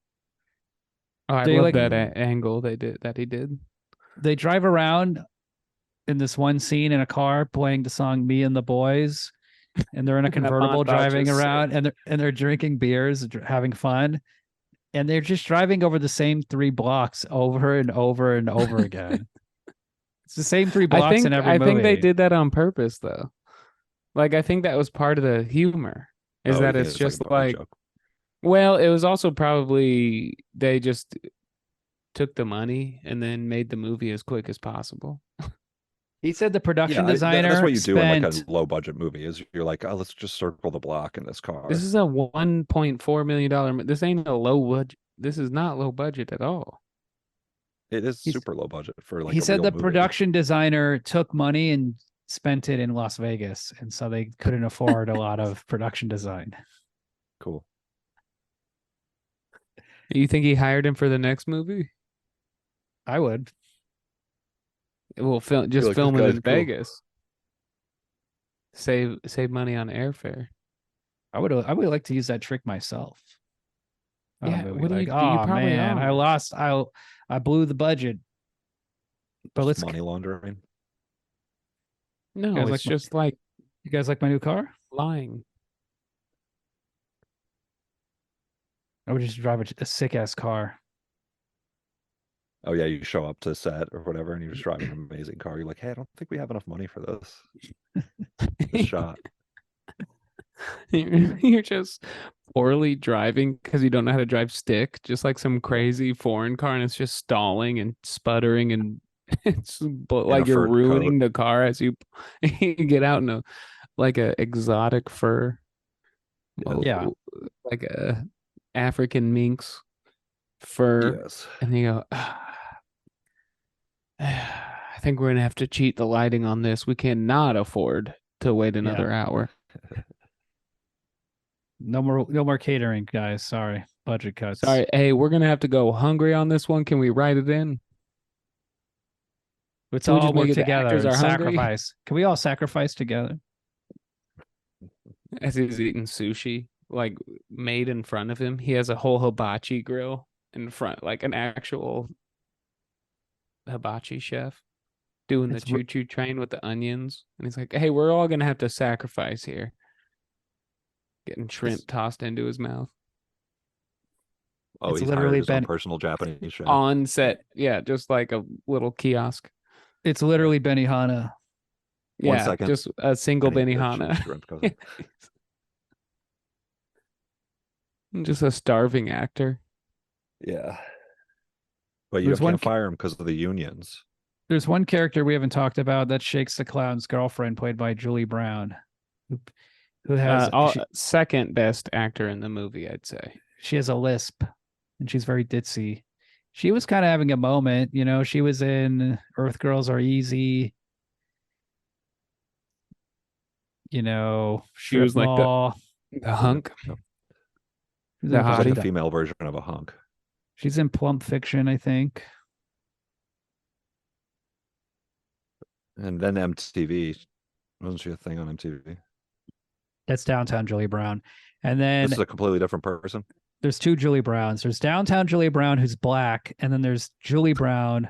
Oh, I They love like- that angle he did. They drive around in this one scene in a car playing the song "Me and the Boys," and they're in a That convertible montage driving is sick. around, and they're drinking beers, having fun, and they're just driving over the same 3 blocks over and over and over again. It's the same 3 blocks in every movie. I think they did that on purpose, though. Like, I think that was part of the humor. Is Oh, that yeah, it's just a bar like, joke. well, it was also probably they just took the money and then made the movie as quick as possible. He said the production Yeah, designer that's what you do in like spent- a low budget movie. Is you're like, oh, let's just circle the block in this car. This is a $1.4 million. This ain't a low budget. This is not low budget at all. It is he's- super low budget for like. he a said real the movie. production designer took money and spent it in Las Vegas, and so they couldn't afford a lot of production design. Cool. You think he hired him for the next movie? I would. Well, film like, just this film it guy's in cool. Vegas. Save money on airfare. I would like to use that trick myself. on a Yeah, movie. what do you Like, do? You oh probably man, are." I blew the budget. But Just let's. money laundering. No, guys it's like just like You guys like my new car? lying. I would just drive a sick ass car. Oh yeah, you show up to set or whatever, and you're just driving an amazing car. You're like, hey, I don't think we have enough money for this shot. You're just poorly driving because you don't know how to drive stick, just like some crazy foreign car, and it's just stalling and sputtering, and it's like you're fur ruining coat. the car as you get out in a exotic fur. Yeah. Like a African minx fur, Yes. and you go, I think we're gonna have to cheat the lighting on this. We cannot afford to wait another hour. No more catering, guys. Sorry. Budget cuts. Sorry, hey, we're gonna have to go hungry on this one. Can we write it in? Let's Can we all just make work it the together actors and are hungry? sacrifice. Can we all sacrifice together? As he's eating sushi, like made in front of him, he has a whole hibachi grill in front, like an actual hibachi chef doing the choo-choo train with the onions. And he's like, hey, we're all gonna have to sacrifice here. Getting shrimp tossed into his mouth. Oh, It's he's literally hired his own been personal Japanese chef. On set. Yeah, just like a little kiosk. It's literally Benihana. 1 Yeah, second. just a single And the Benihana. shrimp goes in. Just a starving actor. Yeah. But you There's one can't fire him because of the unions. There's one character we haven't talked about, that Shakes the Clown's girlfriend, played by Julie Brown, who has second best actor in the movie, I'd say. She has a lisp, and she's very ditzy. She was kind of having a moment, you know. She was in Earth Girls Are Easy. You know, She was like the hunk. She's The in a bunch Like hottie. the female version of a hunk. She's in Plump Fiction, I think. And then MTV. Wasn't she a thing on MTV? That's Downtown Julie Brown. And then This is a completely different person. there's two Julie Browns. There's Downtown Julie Brown, who's black, and then there's Julie Brown,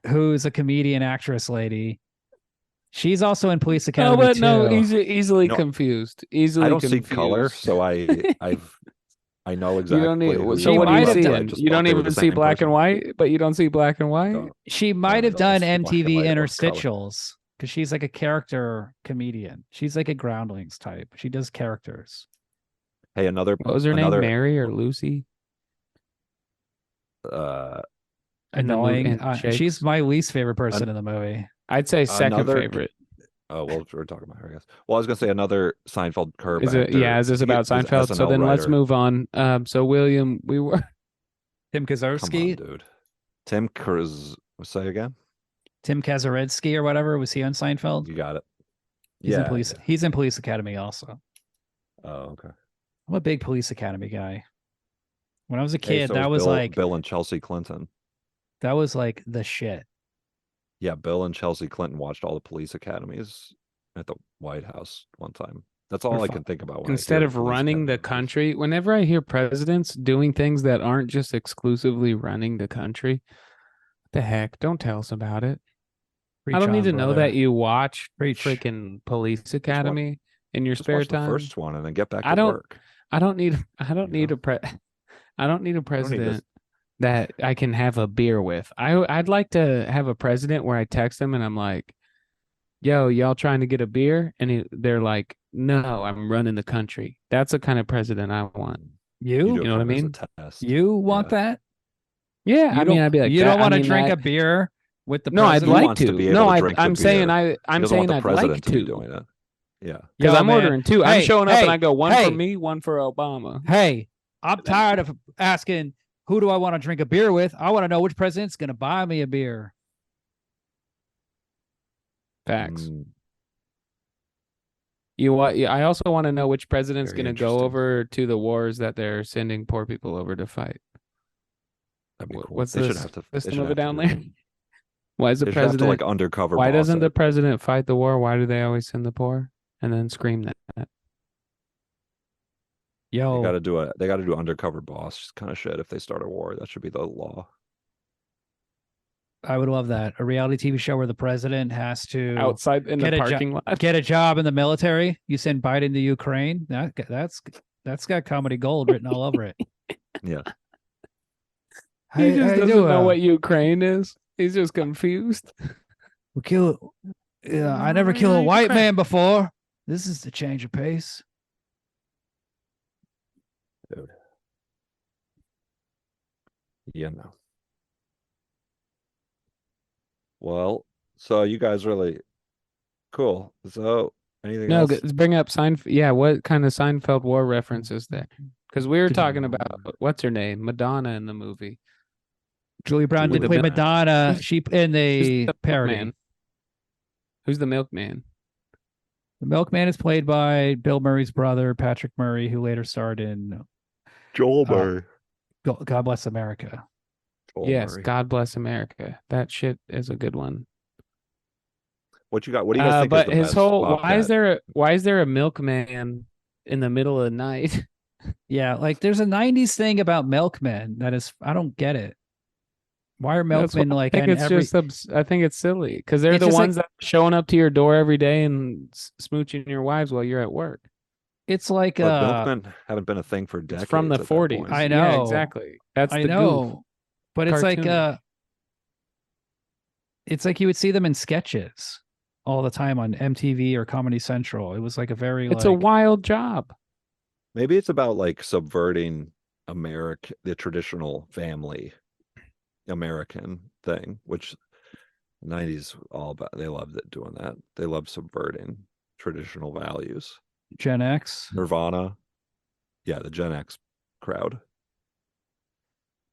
who's a comedian actress lady. She's also in Police Academy. No, but too. no, easily No, confused. Easily I don't confused. see color, so I know exactly. You don't need. who So you what do you are, see? but I just You thought don't they were even the see same black person. and white, but you don't see black and white. Don't- She might have don't done see black and MTV white or color. interstitials because she's like a character comedian. She's like a Groundlings type. She does characters. Hey, another. What was her name? Mary or Lucy? Annoying. and Shakes? She's my least favorite person in the movie. I'd say second Another- favorite. Oh well, we're talking about her, I guess. Well, I was gonna say another Seinfeld curb. Is it? actor. Yeah. Is this about He is Seinfeld? So SNL then let's writer. move on. So William, we were Tim Come on, Kaczorowski, dude. Tim Kurz. Say again. Tim Kazaretsky or whatever. Was he on Seinfeld? You got it. He's in Police. He's in Police Academy also. Oh, okay. I'm a big Police Academy guy. When I was a Hey, kid, so that is was Bill, like Bill and Chelsea Clinton. that was like the shit. Yeah, Bill and Chelsea Clinton watched all the police academies at the White House one time. That's all I can think about. When instead I hear of police running the academy movies. country, whenever I hear presidents doing things that aren't just exclusively running the country, what the heck? Don't tell us about it. I don't need to know that you watch freaking Police Academy in your Just spare watch time. the first one and then get back to I don't. work. I don't need a president that I can have a beer with. I'd like to have a president where I text them and I'm like, yo, y'all trying to get a beer? And they're like, no, I'm running the country. That's the kind of president I want. You do it know what I kind of as a mean? test. You want that? Yeah, You I mean, don't- I'd be like, you that- don't want I to mean, drink that- a beer with the No, I'd president? like wants to to. be able No, to drink I'm the saying beer. I'm He doesn't saying want the I'd president like to be to. doing it. Yeah. Because Yo, I'm man. ordering two. Hey, I'm showing up hey, and I go one hey. for me, one for Obama. Hey, I'm tired of asking who do I want to drink a beer with. I want to know which president's going to buy me a beer. Facts. Mm, You want? I also want to know which president's Very going to go interesting. over to the wars that they're sending poor people over to fight. that'd be cool. What's They the should have to. they system should of have it to down do there? that. Why is the They should have to president? like undercover. Why boss doesn't the it. president fight the war? Why do they always send the poor and then scream that? They Yo, got to do a. They got to do undercover boss kind of shit if they start a war. That should be the law. I would love that. A reality TV show where the president has to outside in the parking lot. get a job in the military. You send Biden to Ukraine. That's got comedy gold written all over it. Yeah. He just doesn't know what Ukraine is. He's just confused. We kill. Yeah, I never killed a white man before. This is the change of pace. Dude. Yeah, no. Well, so you guys really cool. So anything No, else? bring up Seinfeld. Yeah, what kind of Seinfeld war reference is there? Because we were talking about what's her name, Madonna in the movie. Julie Brown did play Madonna. She in the parody. Milkman? Who's the milkman? The milkman is played by Bill Murray's brother, Patrick Murray, who later starred in Joel Murray. God Bless America. Joel Yes, Murray. God Bless America. That shit is a good one. What you got? What do you guys think? But is the his best whole Bobcat? why is there a milkman in the middle of the night? Yeah, like there's a 90s thing about milkmen that is, I don't get it. Why are milkmen like I think in it's every, just I think it's silly because they're It's the just ones like- that are showing up to your door every day and smooching your wives while you're at work. it's like But milkmen haven't been a thing for decades. It's from the at that 40s. point. I Yeah, know. exactly. That's I the know, but it's like cartoon. it's like you would see them in sketches all the time on MTV or Comedy Central. It was like a very It's a like wild job. Maybe it's about like subverting the traditional family American thing, which the 90s all about. They loved it doing that. They loved subverting traditional values. Gen X, Nirvana, yeah, the Gen X crowd.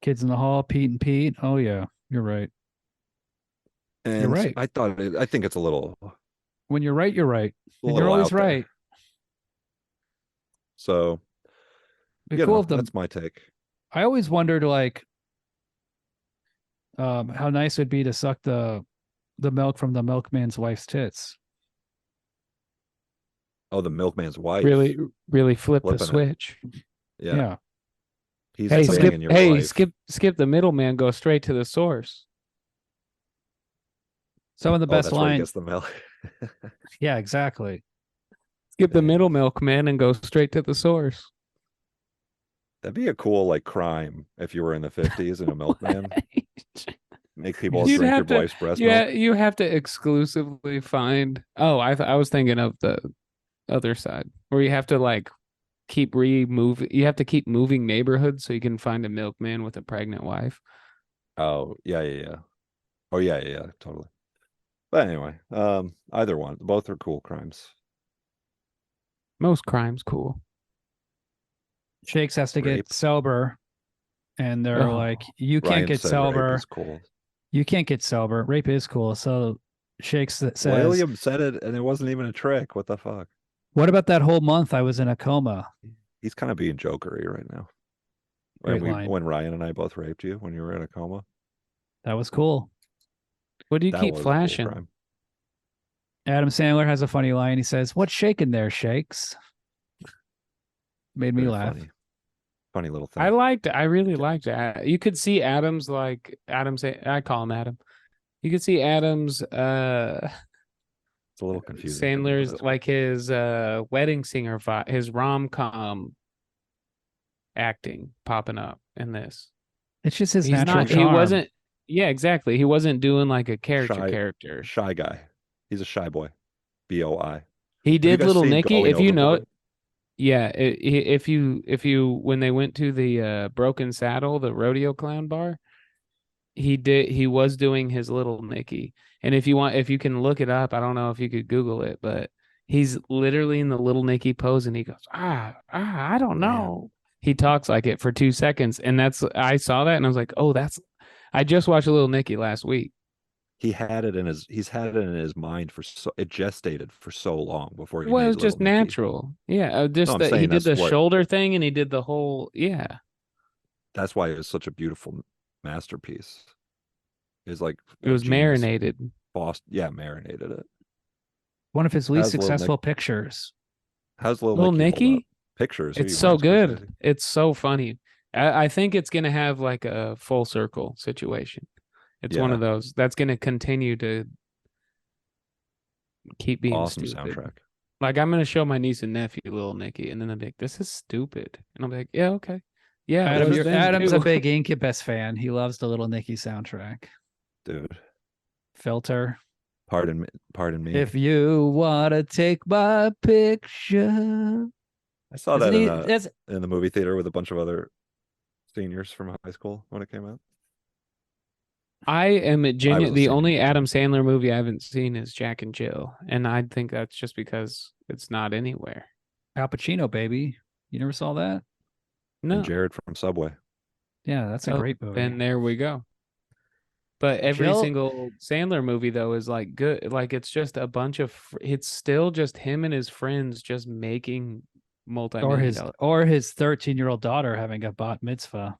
Kids in the Hall, Pete and Pete. Oh yeah, you're right. And right. I think it's a little When you're right, you're right. And you're little always out there. right. So Be you cool know, if the that's my take. I always wondered like how nice it would be to suck the milk from the milkman's wife's tits. Oh, the milkman's wife. Really flip the Flipping it. switch. Yeah. He's Hey, banging your wife. skip the middleman, go straight to the source. Some of the Oh, best that's where he lines. gets the milk. Yeah, exactly. Skip the middle milkman and go straight to the source. That'd be a cool like crime if you were in the 50s and a milkman. Make people You'd drink your have to- wife's breast Yeah, milk. you have to exclusively find. Oh, I was thinking of the other side where you have to like you have to keep moving neighborhoods so you can find a milkman with a pregnant wife. Oh, yeah. Oh, yeah, totally. But anyway, either one. Both are cool crimes. Most crimes cool. Shakes has to Rape. get sober, and they're Oh. like, you can't Ryan get said rape sober. is cool. You can't get sober. Rape is cool. So Shakes that says, William said it, and it wasn't even a trick. What the fuck? what about that whole month I was in a coma? He's kind of being jokery right now. Great line. When Ryan and I both raped you when you were in a coma. That was cool. What do you That keep was a cool flashing? crime. Adam Sandler has a funny line. He says, "What's shaking there, Shakes?" Made me Very laugh. Funny little thing. I really liked it. You could see Adam's I call him Adam. You could see Adam's It's a little confusing. for me, but Sandler's that's like his wedding singer his rom-com acting popping up in this. It's just his He's natural not charm. he wasn't yeah, exactly. He wasn't doing like a Shy- character. shy guy. He's a shy boy. BOI. He did guys Little seen Nicky, Going if you know Overboard? yeah, if you when they went to the Broken Saddle, the rodeo clown bar, he was doing his Little Nicky. And if you can look it up, I don't know if you could Google it, but he's literally in the Little Nicky pose and he goes, I don't know. He talks like it for 2 seconds. And I saw that and I was like, oh, I just watched Little Nicky last week. He's had it in his mind it gestated for so long before he Well, it made was just Little Nicky. natural. Yeah. No, I'm He saying did the that's what- shoulder thing and he did the whole, yeah. That's why it was such a beautiful masterpiece. It's like It was genius. marinated. Marinated it. One of his least How's Lil successful pictures. How's Little Little Nicky? hold Nicky? up? Pictures. It's He so runs good. crazy. It's so funny. I think it's gonna have like a full circle situation. It's one of those that's going to continue to keep being awesome stupid. soundtrack. Like I'm going to show my niece and nephew Little Nicky, and then they'll be like, "This is stupid," and I'll be like, "Yeah, okay, yeah." Adam's a big Incubus fan. He loves the Little Nicky soundtrack. Dude, Filter. pardon me. If you wanna take my picture. I saw that in the movie theater with a bunch of other seniors from high school when it came out. I am genuinely the senior. only Adam Sandler movie I haven't seen is Jack and Jill, and I think that's just because it's not anywhere. Al Pacino, baby. You never saw that? No, And Jared from Subway. Yeah, that's a great movie. And there we go. But every Jill- single Sandler movie though is like good. Like it's just a bunch of. It's still just him and his friends just making multi-million or his 13-year-old daughter having a bat mitzvah.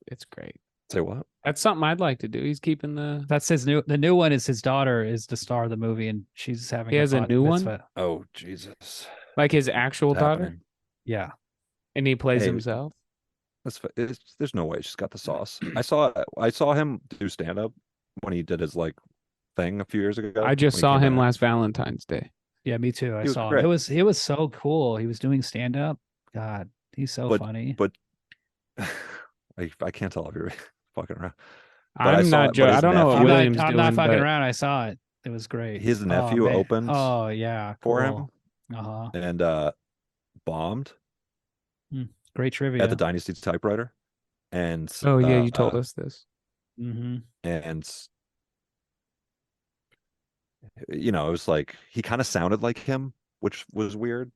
It's great. Say what? That's something I'd like to do. He's keeping the. That's the new one is his daughter is the star of the movie, and she's having. He has a bat new one? mitzvah. Oh Jesus! Like his actual It's daughter, happening. Yeah, and he plays Hey, himself. There's no way she's got the sauce. I saw him do stand up when he did his like thing a few years ago. I just when he saw came him back. last Valentine's Day. yeah, me too. I He was saw great. it. It was so cool. He was doing stand up. God, he's so funny. But I can't tell if you're fucking around. I'm not joking. I don't know what William's I'm doing. not fucking but around. I saw it. It was great. His nephew opened Oh yeah, for cool. him and bombed Great trivia at the Dynasty typewriter. And Oh yeah, you told us this. Mm-hmm. And it was like he kind of sounded like him, which was weird.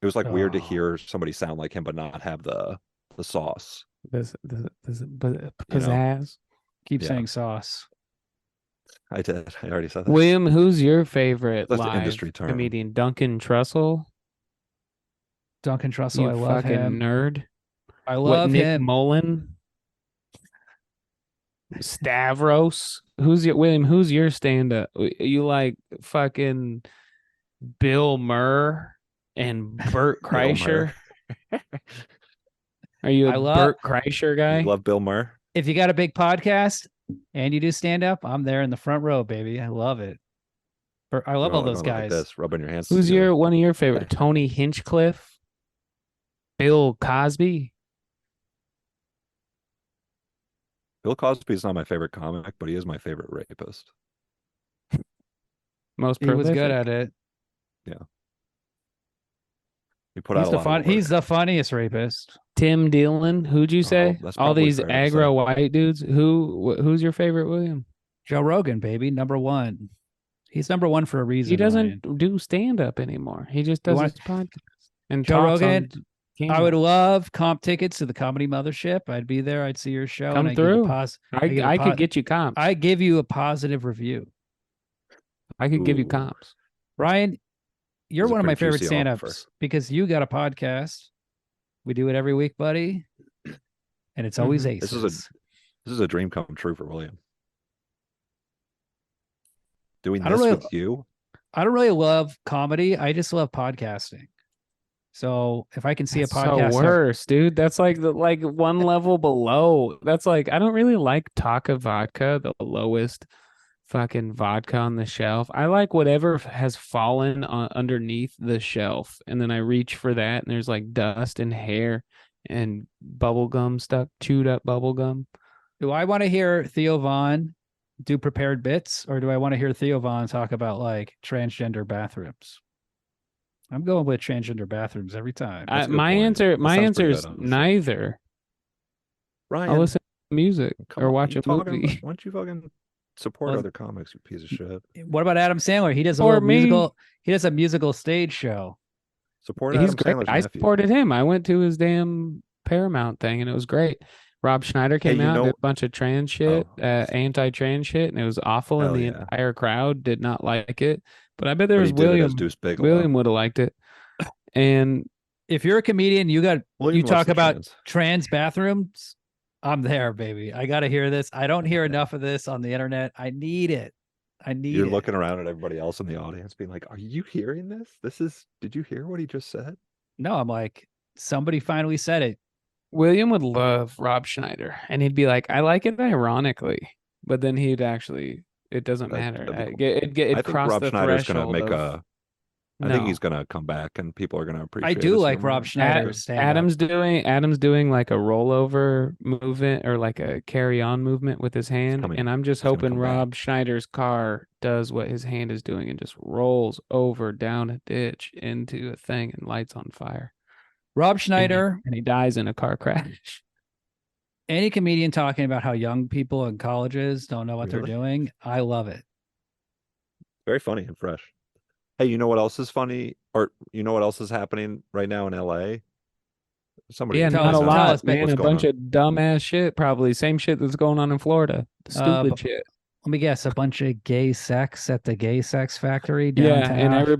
It was like weird to hear somebody sound like him but not have the sauce. This pizzazz. Keep saying sauce. I did. I already said that. William, who's your favorite That's the live industry term. comedian? Duncan Trussell. Duncan Trussell, You I love fucking him. nerd. I love Nick him. Mullen. Stavros. William? Who's your stand-up? You like fucking Bill Murr and Bert Kreischer? Are you a Bert Kreischer guy? You love Bill Murr? If you got a big podcast and you do stand up, I'm there in the front row, baby. I love it. I love all those guys. Like this, rubbing your hands. Who's together. one of your favorite? Tony Hinchcliffe, Bill Cosby. Bill Cosby is not my favorite comic, but he is my favorite rapist. Most He was prolific. good at it. Yeah. He put out a lot of work. He's the funniest rapist. Tim Dillon. Who'd you say? that's All probably these fair to aggro say. white dudes. Who's your favorite, William? Joe Rogan, baby, number one. He's number one for a reason. He doesn't Ryan. do stand up anymore. He just does his podcast and Joe talks Rogan. on I camera. would love comp tickets to the Comedy Mothership. I'd be there. I'd see your show. Come and I'd give you through. I could get you comps. I give you a positive review. I could give you Ooh. comps. Ryan, you're He's a one of my pretty favorite juicy stand-ups offer. because you got a podcast. We do it every week, buddy. And it's always aces. This is a dream come true for William. Doing I don't this really- with you. I don't really love comedy. I just love podcasting. So if I can see That's a podcast, so worse, dude. That's like one level below. That's like I don't really like Taka vodka, the lowest fucking vodka on the shelf. I like whatever has fallen underneath the shelf, and then I reach for that, and there's like dust and hair and bubble gum stuck, chewed up bubble gum. do I want to hear Theo Vaughn do prepared bits, or do I want to hear Theo Vaughn talk about like transgender bathrooms? I'm going with transgender bathrooms every time. That's a good My point. answer That sounds pretty is good, honestly. neither. Ryan, I'll listen to music come or on, watch you a talking movie. about- Why don't you fucking support Well, other comics, you piece of shit? What about Adam Sandler? He does a Or little me. musical. He does a musical stage show. Support He's Adam great. Sandler's I nephew. supported him. I went to his damn Paramount thing and it was great. Rob Schneider came you out, know- did a bunch of trans shit, Oh. anti-trans shit, and it was awful. And Hell the yeah. entire crowd did not like it. But I bet there But was he did it William. as Deuce Bigelow. William would have liked it. And If you're a comedian, you William loves talk the about trans. trans bathrooms. I'm there, baby. I got to hear this. I don't hear enough of this on the internet. I need it. I need You're it. looking around at everybody else in the audience, being like, "Are you hearing this? Did you hear what he just said?" No, I'm like, somebody finally said it. William would love Rob Schneider, and he'd be like, "I like it ironically," but then he'd actually, it doesn't matter. That'd be It I think crossed Rob the Schneider's gonna threshold make of I think no. he's gonna come back, and people are gonna I appreciate do his like humor. Rob Schneider's stand-up. Adam's doing like a rollover movement or like a carry on movement with his hand, coming- and I'm just he's gonna hoping come back. Rob Schneider's car does what his hand is doing and just rolls over down a ditch into a thing and lights on fire. Rob Schneider, And he dies in a car crash. any comedian talking about how young people in colleges don't know what Really? they're doing, I love it. Very funny and fresh. Hey, you know what else is funny, or you know what else is happening right now in LA? Somebody Yeah, Tell not us- a tell lot, us, man. what's A going bunch on. of dumbass shit, probably same shit that's going on in Florida. Stupid but- shit. Let me guess, a bunch of gay sex at the gay sex factory Yeah, downtown. and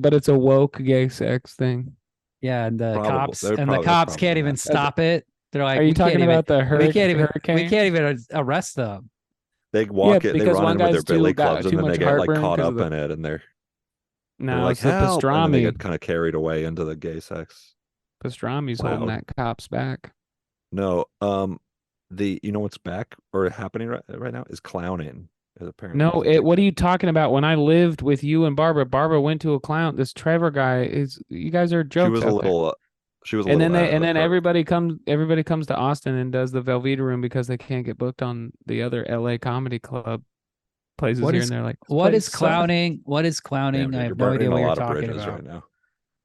but it's a woke gay sex thing. Yeah, and the Probable. cops They're and probably- the that's cops probably can't even not. stop it. They're like, Are you we can't talking even- about the we can't even hurricane? we can't even arrest them. They walk it, they because run one in with their guy's billy got clubs, too and then they much get like heartburn caught 'cause up of the- in it, and they're No, like, it's the help, and then they pastrami. get kind of carried away into the gay sex. Pastrami's holding Wow. that cop's back. No, you know what's back or happening right now is clowning. Apparently, No, what are you talking about? When I lived with you and Barbara went to a clown. This Trevor guy is. You guys are jokes. She was a out there. little. She was a And little. then ahead of the curve. everybody comes to Austin and does the Velveeta Room because they can't get booked on the other LA comedy club places What here, is- and they're like, What is "This place sucks." clowning? What is Damn, clowning? dude, I you're have no idea burning what a you're lot of talking bridges about. right now.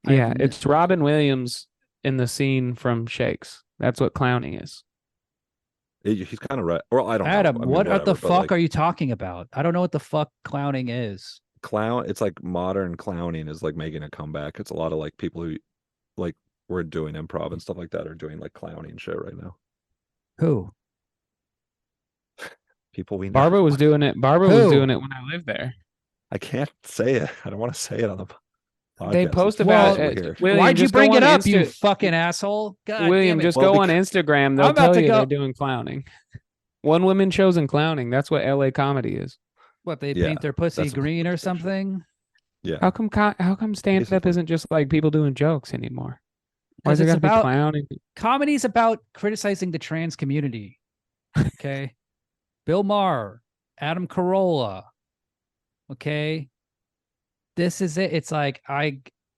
I have Yeah, no- it's Robin Williams in the scene from Shakes. That's what clowning is. He's kind of right. Well, I don't Adam, know. I mean, what whatever, the but, fuck like, are you talking about? I don't know what the fuck clowning is. clown? It's like modern clowning is like making a comeback. It's a lot of like people who like were doing improv and stuff like that are doing like clowning shit right now. Who? People we know. Barbara was doing it. Barbara Who? was doing it when I lived there. I can't say it. I don't want to say it on the podcast. They post It's about super it. weird. William, Why'd you just go bring it on up, you Insta- fucking asshole? God William, damn it. just Well, go on Instagram. They'll I'm about tell to you go- they're doing clowning. One woman chosen clowning. That's what LA comedy is. What, they Yeah, paint their pussy that's- green or that's for sure. something? Yeah. How come stand up Basically. isn't just like people doing jokes anymore? Why Because is it it's gotta be about clowning? comedy's about criticizing the trans community. Okay. Bill Maher, Adam Carolla. Okay. This is it. It's like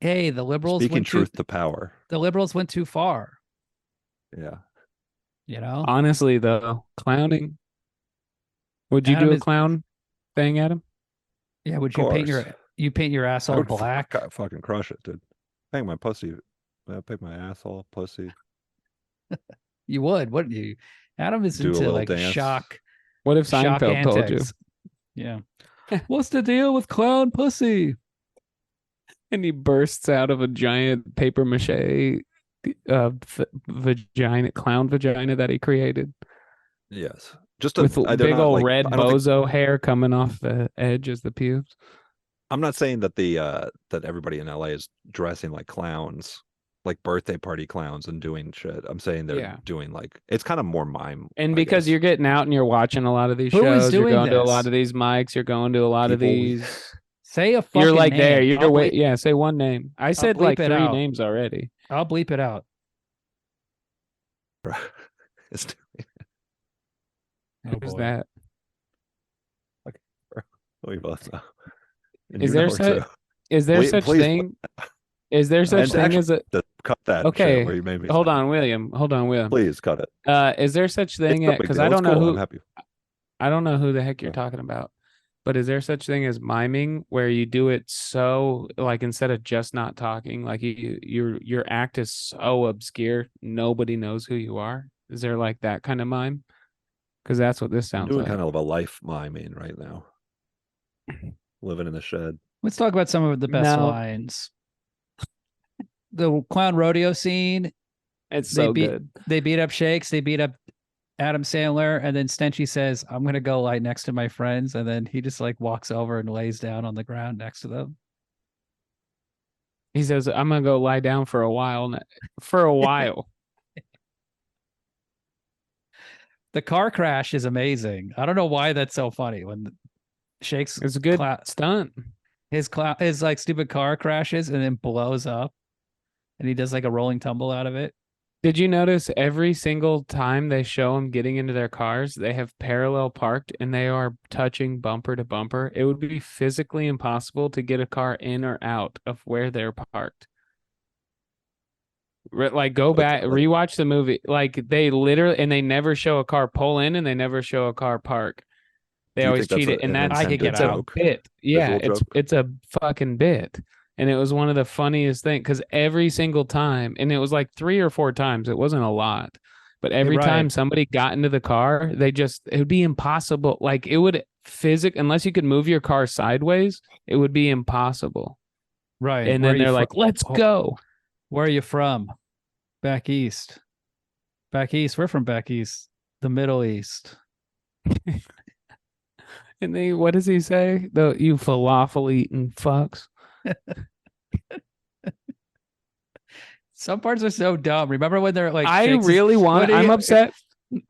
hey, the liberals Speaking went truth to power. the liberals went too far, Yeah. you know? Honestly, though, clowning. Would you Adam do a is- clown thing, Adam? Yeah, would Of you paint course. your I asshole would black? fucking crush it, dude. Paint my pussy. Paint my asshole, pussy. You would, wouldn't you? Adam is Do a into little like dance. shock. What if shock Seinfeld told you? antics. Yeah. What's the deal with clown pussy? And he bursts out of a giant paper mache vagina, clown vagina that he created Yes. Just with they're big not, old like, red I don't think- bozo hair coming off the edge as the pubes. I'm not saying that that everybody in LA is dressing like clowns, like birthday party clowns and doing shit. I'm saying they're Yeah. doing like it's kind of more mime. And I because guess. you're getting out and you're watching a lot of these Who is shows, you're doing going to a this? lot of these mics, you're going to a lot of People we- these. Say a fucking You're like name. there. You're I'll wait. bleep- Yeah, say one name. I said bleep like it 3 out. names already. I'll bleep it out. It's Oh, Who's boy. that? we both know. And Is you there know it such- too. Is there Wait, such please, thing? Is there such And thing actually- as a? Cut that. Okay, Shit where you made me Hold stop. on, William. Hold on, William. Please cut it. Is there such It's thing? no big Because deal. I It's don't know cool. I'm who. happy. I don't know who the heck you're Yeah. talking about. But is there such thing as miming where you do it so like instead of just not talking, like your act is so obscure nobody knows who you are? Is there like that kind of mime? Because that's what this I'm sounds doing like. kind of a life miming right now. Living in the shed. Let's talk about some of the best No. lines. The clown rodeo scene. It's they so beat- good. They beat up Shakes. They beat up Adam Sandler, and then Stenchy says, "I'm gonna go lie next to my friends," and then he just like walks over and lays down on the ground next to them. He says, "I'm gonna go lie down for a while." For a while. The car crash is amazing. I don't know why that's so funny when Shakes It's a good Cla- stunt. his like stupid car crashes and then blows up, and he does like a rolling tumble out of it. Did you notice every single time they show them getting into their cars, they have parallel parked and they are touching bumper to bumper? It would be physically impossible to get a car in or out of where they're parked. Like go back, rewatch the movie. Like they literally, and they never show a car pull in and they never show a car park. They always cheat it, and that's it's a bit. Yeah, it's a fucking bit. And it was one of the funniest things because every single time, and it was like 3 or 4 times, it wasn't a lot, but every time somebody got into the car, it would be impossible. Like it would unless you could move your car sideways, it would be impossible. Right. And then they're like, let's go. Where are you from? Back east. Back east. We're from back east. The Middle East. And what does he say? You falafel eating fucks. Some parts are so dumb. Remember when they're like, I'm upset.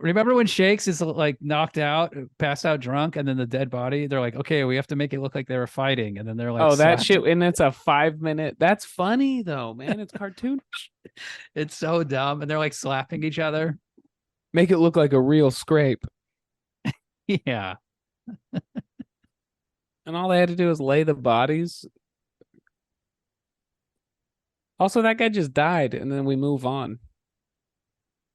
Remember when Shakes is like knocked out, passed out drunk, and then the dead body? They're like, okay, we have to make it look like they were fighting. And then they're like, oh, that shit. And it's a 5-minute. That's funny though, man. It's cartoonish. It's so dumb. And they're like slapping each other. Make it look like a real scrape. Yeah. And all they had to do was lay the bodies. Also, that guy just died, and then we move on.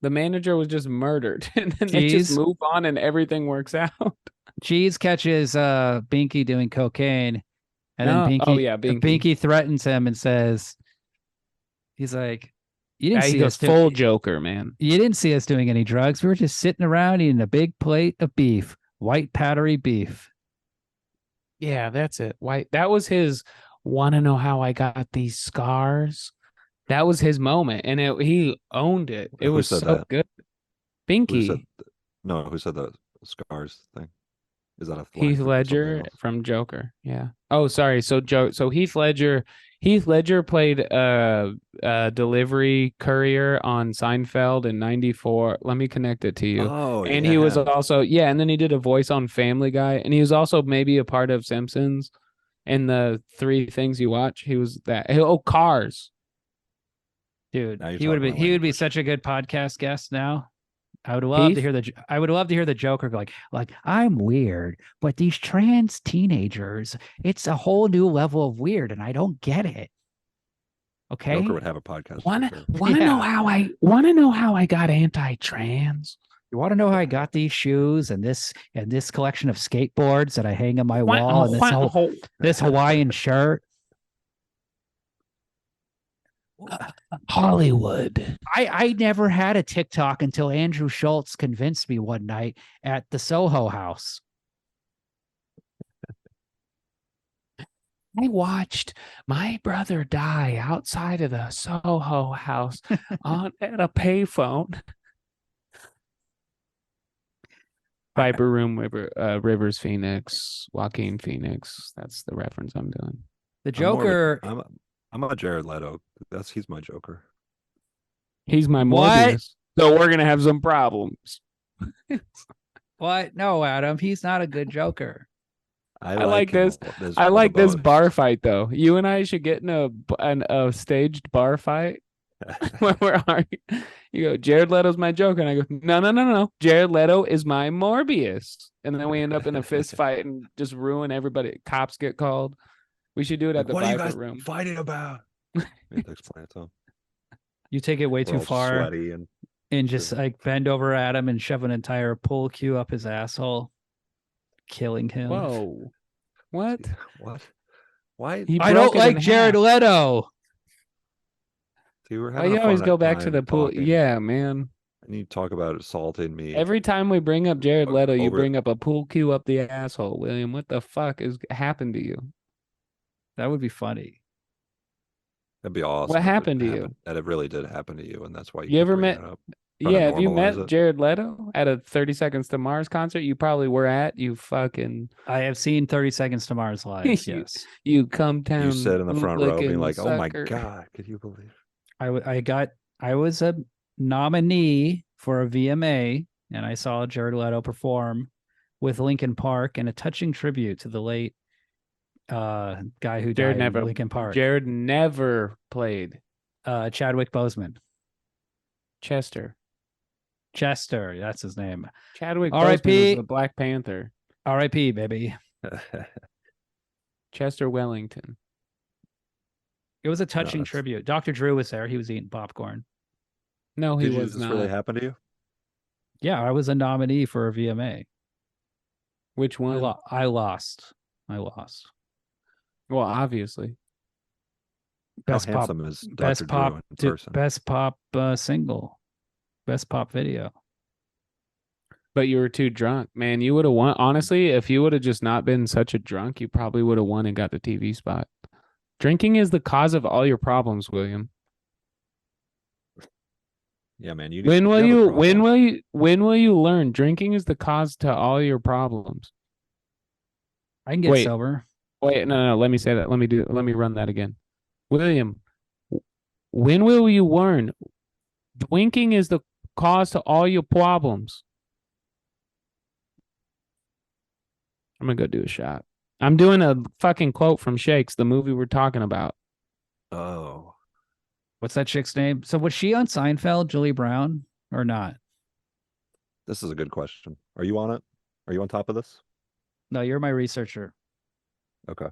The manager was just murdered, and then they just move on, and everything works out. Cheese catches Binky doing cocaine, and then Binky threatens him and says, he's like, you didn't see us full Joker, man. You didn't see us doing any drugs. We were just sitting around eating a big plate of beef, white powdery beef. Yeah, that's it. White. That was his. Want to know how I got these scars? That was his moment, and he owned it. It was so good. Binky. Who said the scars thing? Is that a Heath Ledger from Joker? Yeah. Oh, sorry. So Heath Ledger played a delivery courier on Seinfeld in '94. Let me connect it to you. Oh, and he was also and then he did a voice on Family Guy, and he was also maybe a part of Simpsons. And the 3 things you watch, he was that. Oh, Cars, dude. He would be such a good podcast guest now. I would love to hear the Joker go like I'm weird, but these trans teenagers, it's a whole new level of weird, and I don't get it. Okay, Joker would have a podcast. Want to know how I got anti-trans? You want to know how I got these shoes and this collection of skateboards that I hang on my wall and this Hawaiian shirt? Hollywood. I never had a TikTok until Andrew Schultz convinced me one night at the Soho House. I watched my brother die outside of the Soho House at a payphone. Viper Room, Rivers Phoenix, Joaquin Phoenix. That's the reference I'm doing. The Joker. I'm a Jared Leto. He's my Joker. He's my Morbius. So we're gonna have some problems. What? No, Adam. He's not a good Joker. I like this. I like this bar fight though. You and I should get in a staged bar fight. When we're arguing, you go, Jared Leto's my Joker, and I go, no. Jared Leto is my Morbius, and then we end up in a fist fight and just ruin everybody. Cops get called. We should do it at the Viper Room. Fighting about? We have to explain it to him. You take it way too far, and just like bend over Adam and shove an entire pool cue up his asshole, killing him. Whoa! What? Why? I don't like Jared Leto. You always go back to the pool. Talking. Yeah, man. And you talk about assaulting me. Every time we bring up Jared Leto, you bring up a pool cue up the asshole, William. What the fuck has happened to you? That would be funny. That'd be awesome. What happened to you? That it really did happen to you, and that's why you ever met. Yeah, have you met Jared Leto at a 30 Seconds to Mars concert? You probably were at. You fucking. I have seen 30 Seconds to Mars live. Yes. You come down. You sit in the front row, being like, "Oh my god, could you believe?" I was a nominee for a VMA, and I saw Jared Leto perform with Linkin Park in a touching tribute to the late guy who died in Linkin Park. Jared never played. Chadwick Boseman. Chester. Chester, that's his name. Chadwick R.I.P. Boseman was the Black Panther. R.I.P. baby. Chester Wellington. It was a touching that's- tribute. Dr. Drew was there. He was eating popcorn. No, he Did was this not. really happen to you? Yeah, I was a nominee for a VMA. Which one? I lost. Well, obviously. Best How pop, handsome is Dr. best Drew pop, in person? best pop single, best pop video. But you were too drunk, man. You would have won. Honestly, if you would have just not been such a drunk, you probably would have won and got the TV spot. Drinking is the cause of all your problems, William. Yeah, man. You When you will have a you? problem. When will you learn? Drinking is the cause to all your problems. I can get Wait. sober. Wait, no. Let me say that. Let me run that again. William, when will you learn? Drinking is the cause to all your problems. I'm gonna go do a shot. I'm doing a fucking quote from Shakes, the movie we're talking about. Oh, What's that chick's name? So was she on Seinfeld, Julie Brown, or not? this is a good question. Are you on it? Are you on top of this? No, you're my researcher. Okay.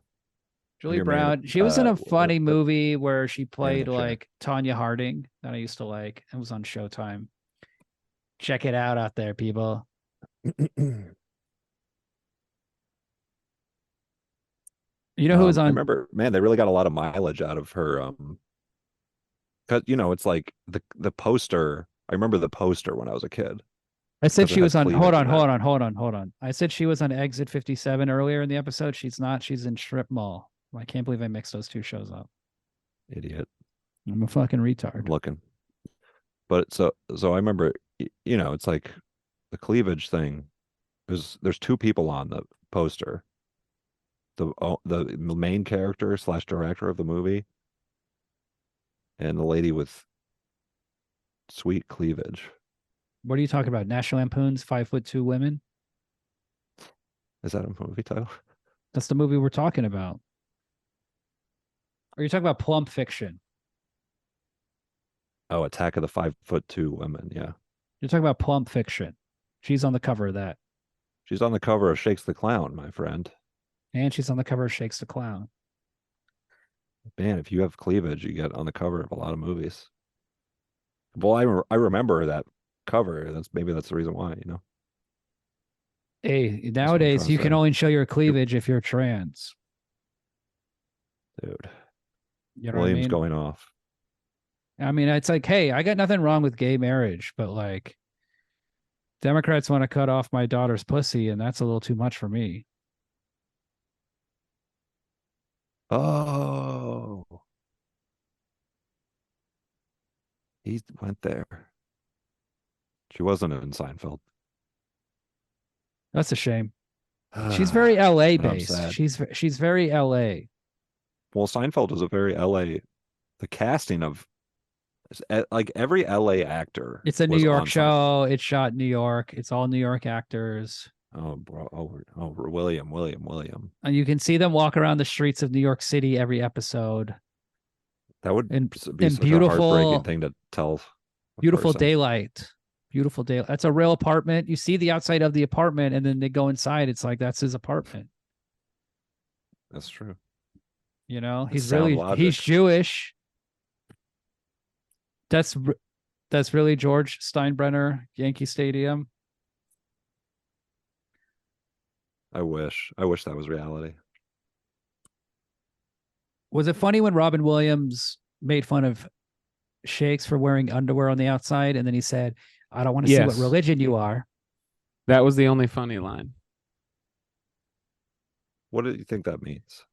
Julie Your man- Brown. She was in a funny the- movie where she in played the chair. like Tanya Harding that I used to like. It was on Showtime. Check it out there, people. You know who was I on? remember, man, they really got a lot of mileage out of her. Cause it's like the poster. I remember the poster when I was a kid. I said 'cause it she was had on. cleavage in it. Hold on. I said she was on Exit 57 earlier in the episode. She's not. She's in Strip Mall. I can't believe I mixed those two shows up. Idiot. I'm a fucking I'm retard. looking. But so I remember, it's like the cleavage thing. There's two people on the poster. The main character / director of the movie, and the lady with sweet cleavage. What are you talking about? National Lampoon's 5'2" Women? Is that a movie title? That's the movie we're talking about. Are you talking about Plump Fiction? Oh, Attack of the 5'2" Women. Yeah, You're talking about Plump Fiction. She's on the cover of that. she's on the cover of Shakes the Clown, my friend. And she's on the cover of Shakes the Clown. Man, if you have cleavage, you get on the cover of a lot of movies. Well, I remember that cover. Maybe that's the reason why. Hey, what I'm nowadays trying to you can say. only show your cleavage if you're trans. Dude, You know William's what I mean? going off. I mean, it's like, hey, I got nothing wrong with gay marriage, but like Democrats want to cut off my daughter's pussy, and that's a little too much for me. Oh, he went there. She wasn't in Seinfeld. That's a shame. She's very LA And I'm based. sad. She's very LA. Well, Seinfeld was a very LA. The casting of like every LA actor. It's a New was York on show. It's shot in New York. It's all New York actors. Oh, bro. Oh, William. And you can see them walk around the streets of New York City every episode. That would And- be and such a beautiful- heartbreaking thing to tell. a Beautiful person. daylight. Beautiful daylight. That's a real apartment. You see the outside of the apartment, and then they go inside. It's like that's his apartment. That's true. You know, It's he's sound really logic. he's Jewish. That's really George Steinbrenner, Yankee Stadium. I wish that was reality. Was it funny when Robin Williams made fun of Shakes for wearing underwear on the outside, and then he said, "I don't want to see what Yes. religion you are." That was the only funny line. What do you think that means?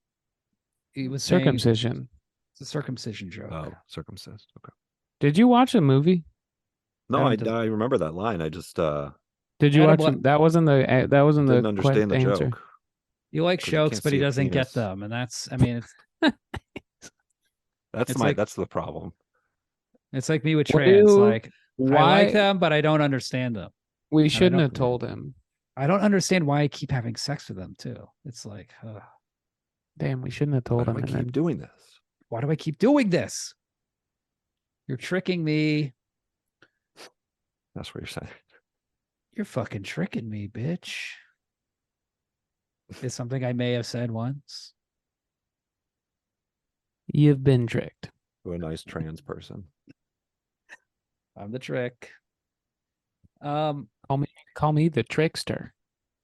He was saying Circumcision. it's a circumcision joke. Oh, circumcised. Okay. Did you watch the movie? No, Haven't I remember that line. I just Did you Adam, watch it? That wasn't the didn't understand the answer. joke. You like 'Cause you jokes, can't but he see a doesn't get penis. them, and that's, I mean, That's It's like- that's the problem. it's like me with What trans. do- Like, I Why like them, but I don't understand them. we shouldn't don't- have told him. I don't understand why I keep having sex with them too. It's like, Damn, we shouldn't have Why told do him. I and keep then- doing this? why do I keep doing this? You're tricking me. That's what you're saying. You're fucking tricking me, bitch. Is something I may have said once. You've been tricked. To a nice trans person. I'm the trick. Call me the trickster.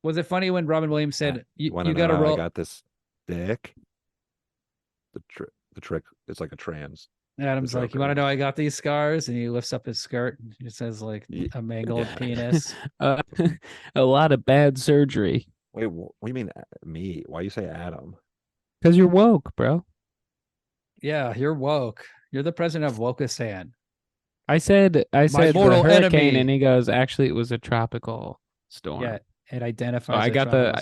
Was it funny when Robin Williams said, "You Wanna got to know how roll"? I got this dick. The trick. It's like a trans. Adam's like, "You want to know I got these scars?" And he lifts up his skirt. And it says like a mangled penis. A lot of bad surgery. Wait, what do you mean me? Why you say Adam? Because you're woke, bro. Yeah, you're woke. You're the president of Wokistan. I said the mortal hurricane, enemy. and he goes, actually, it was a tropical storm. Yeah, it identifies. Oh, I got the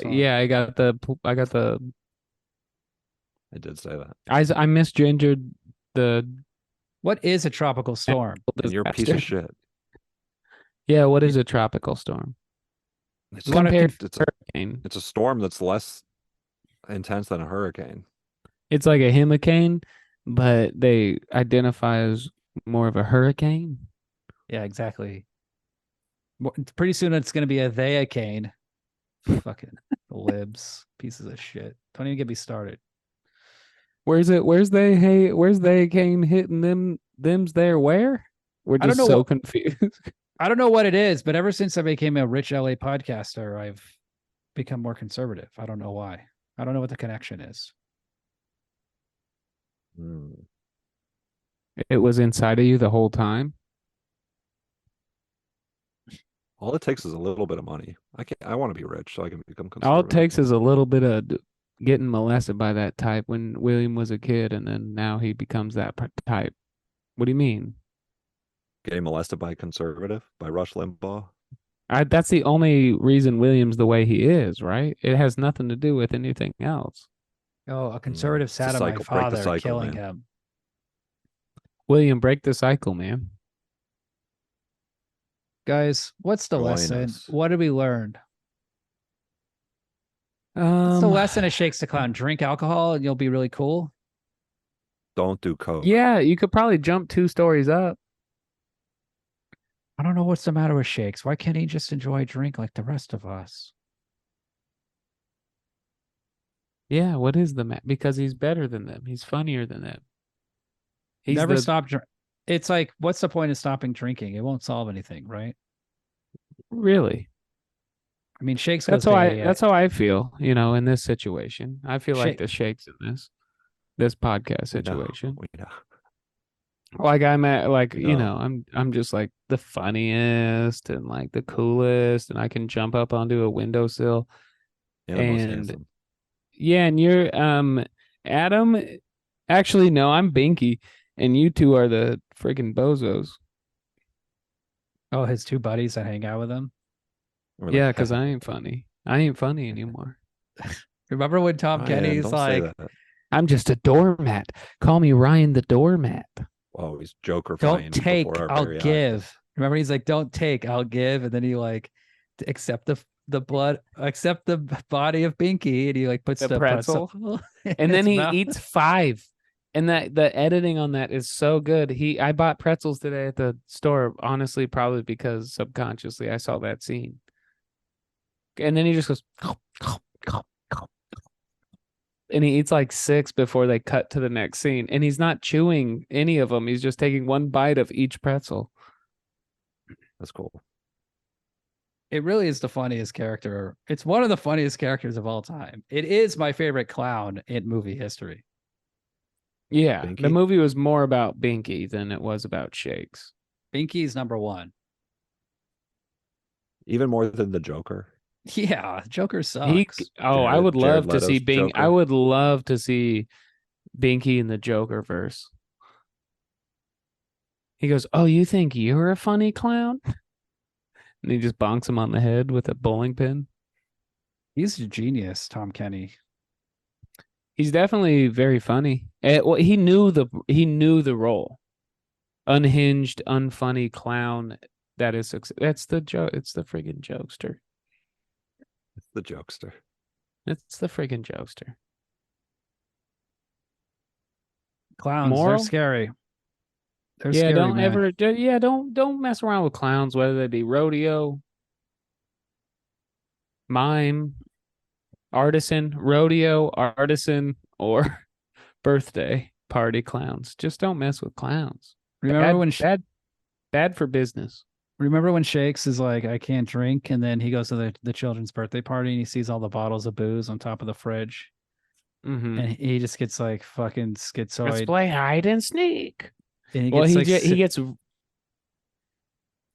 I did say that. I misgendered the. What is a tropical storm? And you're a piece of shit. Yeah, what is a tropical storm? It's Compared to it's hurricane. It's a storm that's less intense than a hurricane. It's like a hurricane, but they identify as more of a hurricane. Yeah, exactly. Pretty soon it's going to be a Kane. Fucking libs, pieces of shit. Don't even get me started. Where's they Kane hitting them's there where? We're just so confused. I don't know what it is, but ever since I became a rich LA podcaster, I've become more conservative. I don't know why. I don't know what the connection is. It was inside of you the whole time. All it takes is a little bit of money. I want to be rich so I can become conservative. All it takes is a little bit of getting molested by that type when William was a kid, and then now he becomes that type. What do you mean? Getting molested by a conservative, by Rush Limbaugh. That's the only reason William's the way he is, right? It has nothing to do with anything else. Oh, a conservative sat on my father, killing him. William, break the cycle, man. Guys, what's the lesson? What did we learn? What's the lesson of Shakes the Clown? Drink alcohol and you'll be really cool. Don't do coke. Yeah, you could probably jump 2 stories up. I don't know what's the matter with Shakes. Why can't he just enjoy a drink like the rest of us? Yeah, what is the matter? Because he's better than them. He's funnier than them. He's never stopped. It's like, what's the point of stopping drinking? It won't solve anything, right? Really? I mean, Shakes. That's how I feel. In this situation, I feel like the Shakes in this podcast situation. Like I'm at I'm just like the funniest and like the coolest, and I can jump up onto a windowsill. And yeah, and you're Adam. Actually, no, I'm Binky, and you two are the freaking bozos. Oh, his 2 buddies that hang out with him. Yeah, because I ain't funny. I ain't funny anymore. Remember when Tom Kenny's like, "I'm just a doormat. Call me Ryan the doormat." Oh, he's Joker. Don't take, I'll give. Remember, he's like, "Don't take, I'll give," and then he like accept the blood, accept the body of Binky, and he like puts the pretzel and then he eats 5. And the editing on that is so good. I bought pretzels today at the store, honestly, probably because subconsciously I saw that scene. And then he just goes, and he eats like 6 before they cut to the next scene. And he's not chewing any of them. He's just taking 1 bite of each pretzel. That's cool. It really is the funniest character. It's one of the funniest characters of all time. It is my favorite clown in movie history. Yeah, Binky? The movie was more about Binky than it was about Shakes. Binky's number 1. Even more than the Joker. Yeah, Joker sucks. I would love to see Binky. I would love to see Binky in the Joker verse. He goes, "Oh, you think you're a funny clown?" And he just bonks him on the head with a bowling pin. He's a genius, Tom Kenny. He's definitely very funny. Well, he knew the role. Unhinged, unfunny clown. That's the joke. It's the friggin' jokester. It's the jokester. It's the friggin' jokester. Clowns, they're scary. They're Yeah, scary, don't man. ever. Don't mess around with clowns, whether they be rodeo, mime, rodeo, artisan, or birthday party clowns. Just don't mess with clowns. Remember Bad, when bad for business. Remember when Shakes is like, I can't drink, and then he goes to the children's birthday party and he sees all the bottles of booze on top of the fridge, Mm-hmm. and he just gets like fucking Let's schizoid. play hide and sneak. And he Well, gets he gets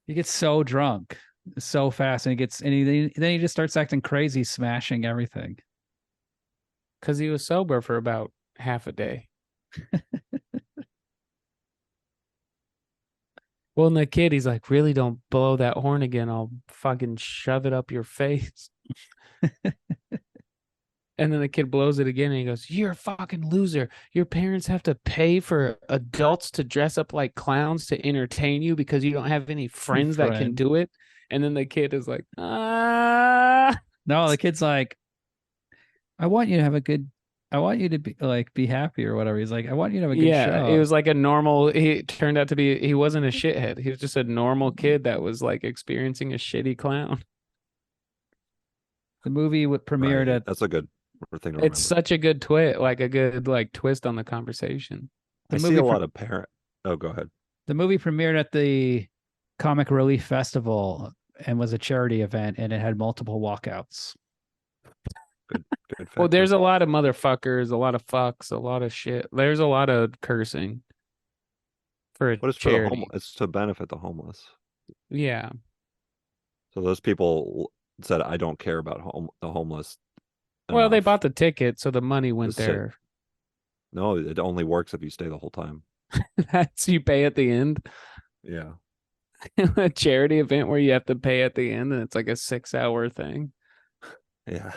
he gets so drunk so fast, and then he just starts acting crazy, smashing everything. because he was sober for about half a day. Well, and the kid, he's like, really don't blow that horn again. I'll fucking shove it up your face. And then the kid blows it again and he goes, you're a fucking loser. Your parents have to pay for adults to dress up like clowns to entertain you because you don't have any friends that can do it. And then the kid is like, ah. No, the kid's like, I want you to be happy or whatever. He's like, I want you to have a good show. It was like a normal, he turned out to be, he wasn't a shithead. He was just a normal kid that was like experiencing a shitty clown. The movie premiered at, That's a good thing to remember. It's such a good twist, like a good like twist on the conversation. I see a lot of parent. Oh, go ahead. The movie premiered at the Comic Relief Festival and was a charity event, and it had multiple walkouts. Good Well, there's a lot of motherfuckers, a lot of fucks, a lot of shit. There's a lot of cursing for a But it's for the charity. it's to benefit the homeless. Yeah. So those people said, I don't care about the homeless. Well, they enough bought the ticket, so the money went to sit." there. No, it only works if you stay the whole time. That's you pay at the end. Yeah. A charity event where you have to pay at the end, and it's like a 6-hour thing. Yeah.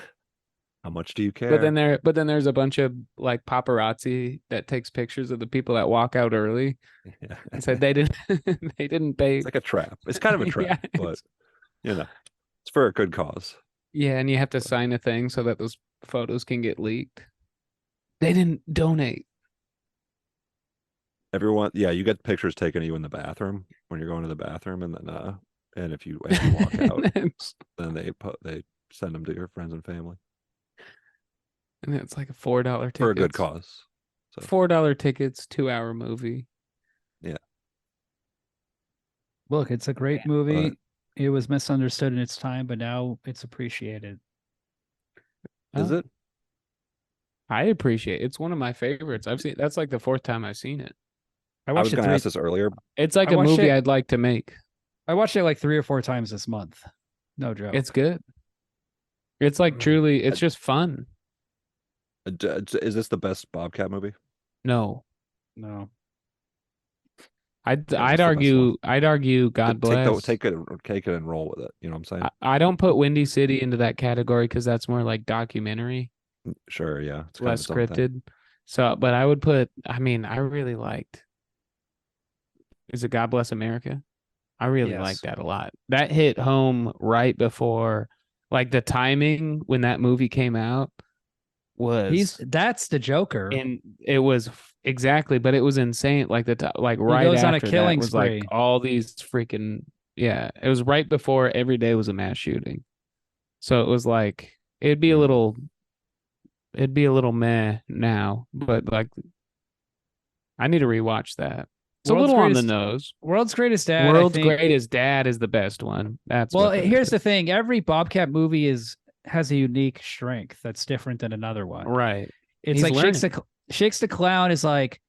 How much do you care? But then there's a bunch of like paparazzi that takes pictures of the people that walk out early. Yeah. And said they didn't pay. It's like a trap. It's kind of a trap, Yeah, but it's for a good cause. Yeah, and you have to sign a thing so that those photos can get leaked. They didn't donate. Everyone, you get pictures taken of you in the bathroom when you're going to the bathroom, and then and if you walk out, then they send them to your friends and family. And it's like a $4 ticket for a good cause. So. $4 tickets, 2-hour movie. Yeah. Look, it's a great movie. It was misunderstood in its time, but now it's appreciated. Is it? I appreciate it. It's one of my favorites. That's like the 4th time I've seen it. I was going to ask this earlier. It's like a movie I'd like to make. I watched it like 3 or 4 times this month. No joke. It's good. It's like truly, it's just fun. Is this the best Bobcat movie? No. I'd argue God bless. Take it and roll with it. You know what I'm saying? I don't put Windy City into that category because that's more like documentary. Sure, yeah. It's less scripted. So, but I would put, I really liked, is it God Bless America? I really liked that a lot. That hit home right before, like the timing when that movie came out that's the Joker. And it was exactly, but it was insane. Like right he goes after on a killing that was spree. like all these freaking, it was right before every day was a mass shooting. So it was like, it'd be a little meh now, but like I need to rewatch that. It's a little on the nose. World's Greatest Dad. World's Greatest Dad is the best one. Here's the thing. Every Bobcat movie has a unique strength that's different than another one. Right. It's like Shakes the Clown is like,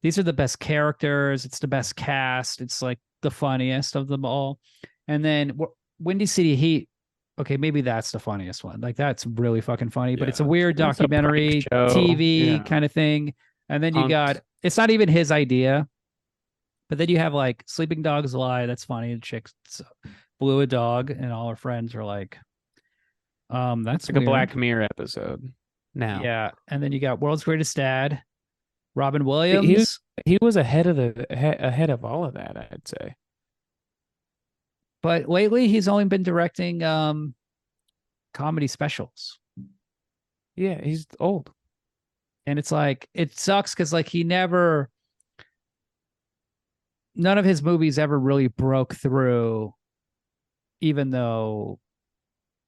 these are the best characters. It's the best cast. It's like the funniest of them all. And then Windy City Heat. Okay, maybe that's the funniest one. Like that's really fucking funny, but it's a weird documentary TV kind of thing. And then you got, it's not even his idea, but then you have like Sleeping Dogs Lie. That's funny. The chick blew a dog and all her friends are like, that's like a Black Mirror episode now. Yeah. And then you got World's Greatest Dad, Robin Williams. He was ahead of all of that, I'd say. But lately he's only been directing comedy specials. Yeah, he's old. And it's like, it sucks because like he never none of his movies ever really broke through, even though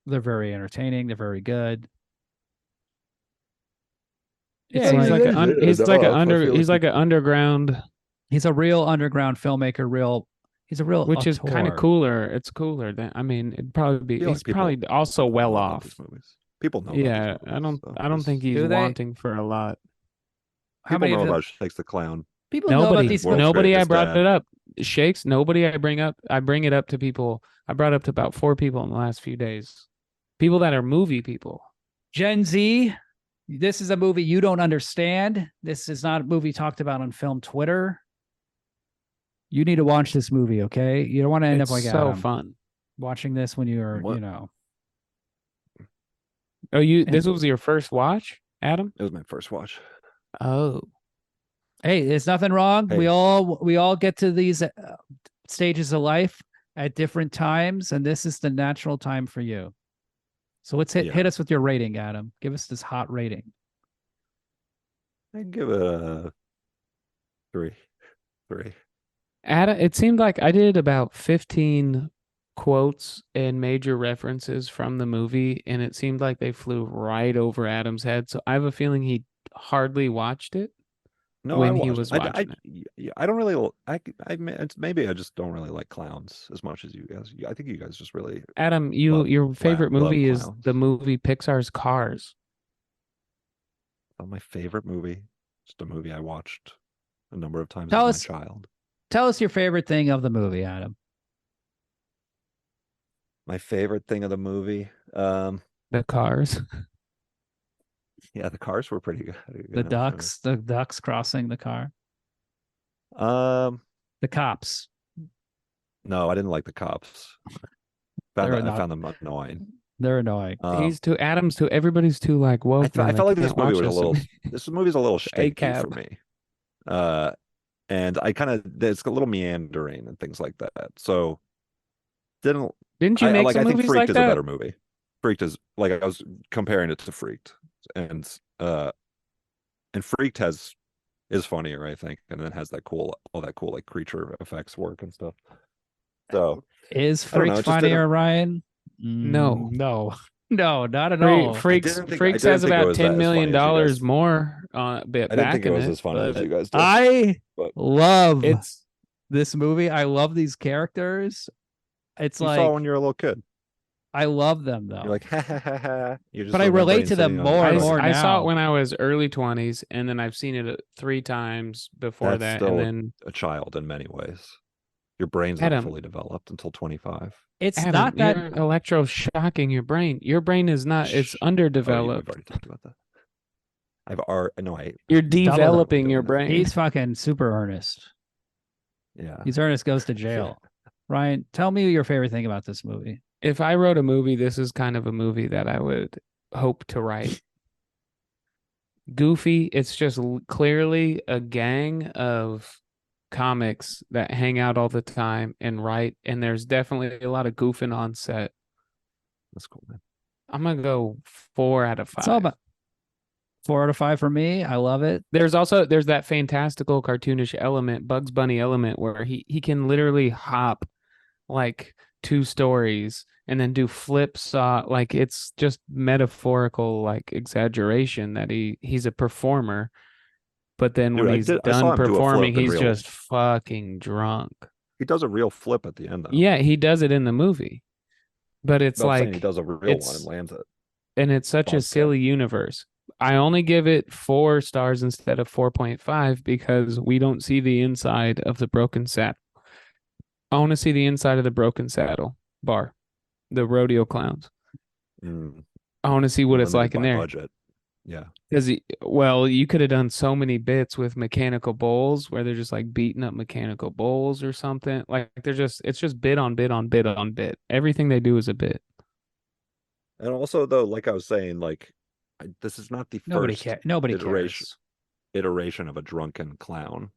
they're very entertaining. They're very good. Yeah, he's like an underground. He's a real underground filmmaker. He's a real Which is kind of auteur. cooler. It's cooler than it'd probably be. I feel He's like people- probably also people well know about off. these movies. People know. Yeah, about these I don't. movies, so I don't it's- think he's Do they? wanting for a lot. How people many know of them? about Shakes the Clown. People know about Nobody. these World's movies. Nobody. I Greatest brought Dad. it up. Shakes. Nobody. I bring it up to people. I brought up to about 4 people in the last few days. People that are movie people. Gen Z, this is a movie you don't understand. This is not a movie talked about on film Twitter. You need to watch this movie, okay? You don't want to end It's up like so Adam, fun. watching this when you're, What? you know. Oh, this was your first watch, Adam? It was my first watch. Oh, Hey, there's nothing wrong. Hey. We all get to these stages of life at different times, and this is the natural time for you. So let's hit Yeah. us with your rating, Adam. Give us this hot rating. I'd give it a 3. 3. Adam. It seemed like I did about 15 quotes and major references from the movie, and it seemed like they flew right over Adam's head. So I have a feeling he hardly watched it. No, When I he watched was it. watching I don't really. Maybe I just don't really like clowns as much as you guys. I think you guys just really. Adam, Love your favorite love movie is clowns. the movie Pixar's Cars. Not my favorite movie. Just a movie I watched a number of times Tell as us- my child. Tell us your favorite thing of the movie, Adam. My favorite thing of the movie. The Cars. Yeah, the cars were pretty good. The ducks crossing the car. Um, The cops. no, I didn't like the cops. They're I not- found them annoying. They're annoying. He's too. Adam's too. Everybody's too like woke. I now, felt they like this can't movie watch was a little. this. This movie's a little shaky for cab. me. And I kind of it's a little meandering and things like that. So didn't Didn't you make like? some I think movies Freaked like is that? a better movie. Freaked is like I was comparing it to Freaked, and Freaked is funnier, I think, and then has all that cool like creature effects work and stuff. So Is I don't know, Freaks it just funnier, didn't- Ryan? No. No, not at all. Freaks didn't think- Freaks I didn't has think it about was $10 as million funny as you guys- more I didn't back think it in was it, as funny as but you guys did. I But- love It's this movie. I love these characters. It's you like saw when you're a little kid. I love them though. You're like, ha ha ha ha. You're just But I relate remembering to them sitting on more your and butt. more I saw now. it when I was early 20s, and then I've seen it 3 times before That's that, still and then a child in many ways. Your brain's Adam. not fully developed until 25. It's Adam, not that you're electroshocking your brain. Your brain is not. It's Shh. underdeveloped. We've already talked about that. You're double developing your doing that. brain. he's fucking super earnest. Yeah. He's earnest goes to jail. Ryan, tell me your favorite thing about this movie. If I wrote a movie, this is kind of a movie that I would hope to write. Goofy. It's just clearly a gang of comics that hang out all the time and write, and there's definitely a lot of goofing on set. That's cool, man. I'm gonna go 4 out of 5. It's all about 4 out of 5 for me. I love it. There's that fantastical cartoonish element, Bugs Bunny element, where he can literally hop like 2 stories and then do flips. Like it's just metaphorical, like exaggeration that he's a performer. But then Dude, when I he's saw done him do a performing, flip in he's real- just fucking drunk. He does a real flip at the end, though. Yeah, he does it in the movie, but it's But I'm saying like he does a real one it's- and lands it. and it's such a Bobcat. silly universe. I only give it 4 stars instead of 4.5 because we don't see the inside of the broken saddle. I want to see the inside of the broken saddle bar, the rodeo clowns. Mm, I want to see what it's limited like in by there. Budget. Yeah. Because, you could have done so many bits with mechanical bulls where they're just like beating up mechanical bulls or something. Like it's just bit on bit on bit on bit. Everything they do is a bit. And also, though, like I was saying, like this is not the Nobody first cares. Nobody iteration cares. iteration of a drunken clown.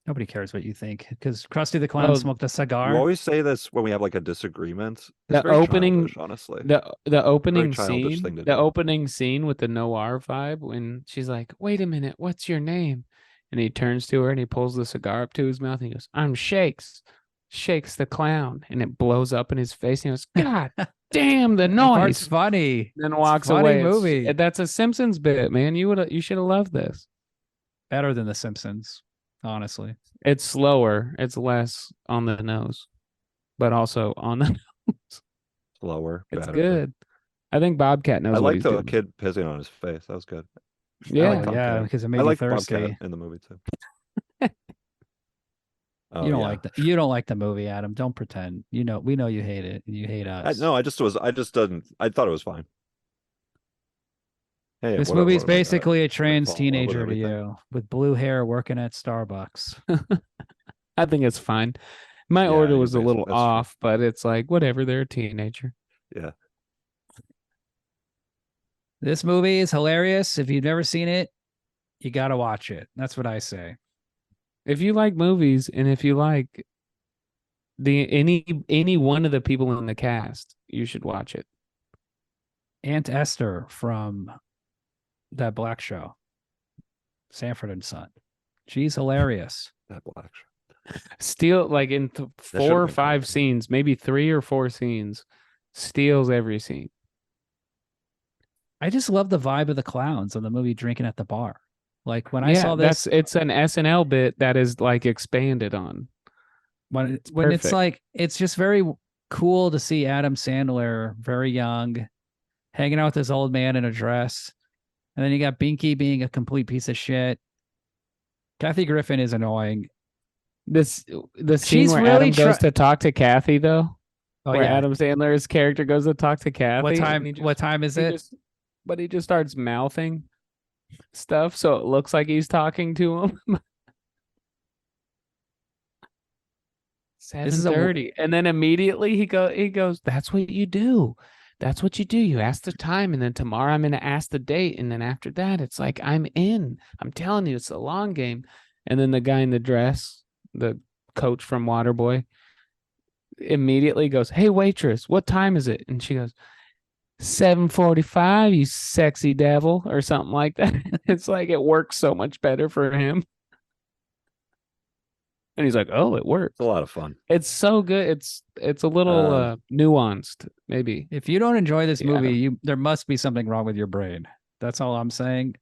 Nobody cares what you think because Krusty the Clown Oh, smoked a cigar. You always say this when we have like a disagreement. It's The very opening- childish, honestly. The opening childish scene, thing to the do. opening scene with the noir vibe when she's like, "Wait a minute, what's your name?" And he turns to her and he pulls the cigar up to his mouth and he goes, "I'm Shakes. Shakes the clown." And it blows up in his face. And he goes, "God damn the That part's noise." funny. Then walks funny away. movie. That's a Simpsons bit, man. You should have loved this. Better than The Simpsons, honestly. It's slower. It's less on the nose, but also on the nose. Slower. It's better. good. I think Bobcat knows I what like he's the doing. kid pissing on his face. That was good. Yeah. like Tom yeah, Kane. because it I made you like thirsty. Bobcat in the movie too. Oh, You don't yeah. like the you don't like the movie, Adam. Don't pretend. We know you hate it and you hate us. I just didn't. I thought it was fine. Hey, This what- movie is what have I got? basically a trans fall in love with teenager to everything. you with blue hair working at Starbucks. I think it's fine. My Yeah, order you was a basi- little that's true. off, but it's like, whatever. They're a teenager. Yeah. This movie is hilarious. If you've never seen it, you got to watch it. That's what I say. If you like movies and if you like any one of the people in the cast, you should watch it. Aunt Esther from that black show, Sanford and Son. She's hilarious. That black shirt. Steal like in should've 4 or been 5 cool. scenes, maybe 3 or 4 scenes, steals every scene. I just love the vibe of the clowns in the movie Drinking at the Bar. Like when I saw this, it's an SNL bit that is like expanded on. when it's perfect. like, it's just very cool to see Adam Sandler, very young, hanging out with this old man in a dress. And then you got Binky being a complete piece of shit. Kathy Griffin is annoying. The scene She's where really Adam goes to talk to Kathy, though, Oh, where yeah. Adam Sandler's character goes to talk to Kathy. What and time? he just- What time is he it? he just starts mouthing stuff, so it looks like he's talking to him. This is a 7:30, and then immediately he goes, "That's what you do. That's what you do. You ask the time, and then tomorrow I'm going to ask the date, and then after that, it's like I'm in. I'm telling you, it's a long game." And then the guy in the dress, the coach from Waterboy, immediately goes, "Hey waitress, what time is it?" And she goes, 7:45, you sexy devil, or something like that. It's like it works so much better for him. And he's like, "Oh, it works." It's a lot of fun. It's so good. It's a little nuanced, maybe. If you don't enjoy this Yeah, movie, there must be something wrong with your brain. That's all I'm saying.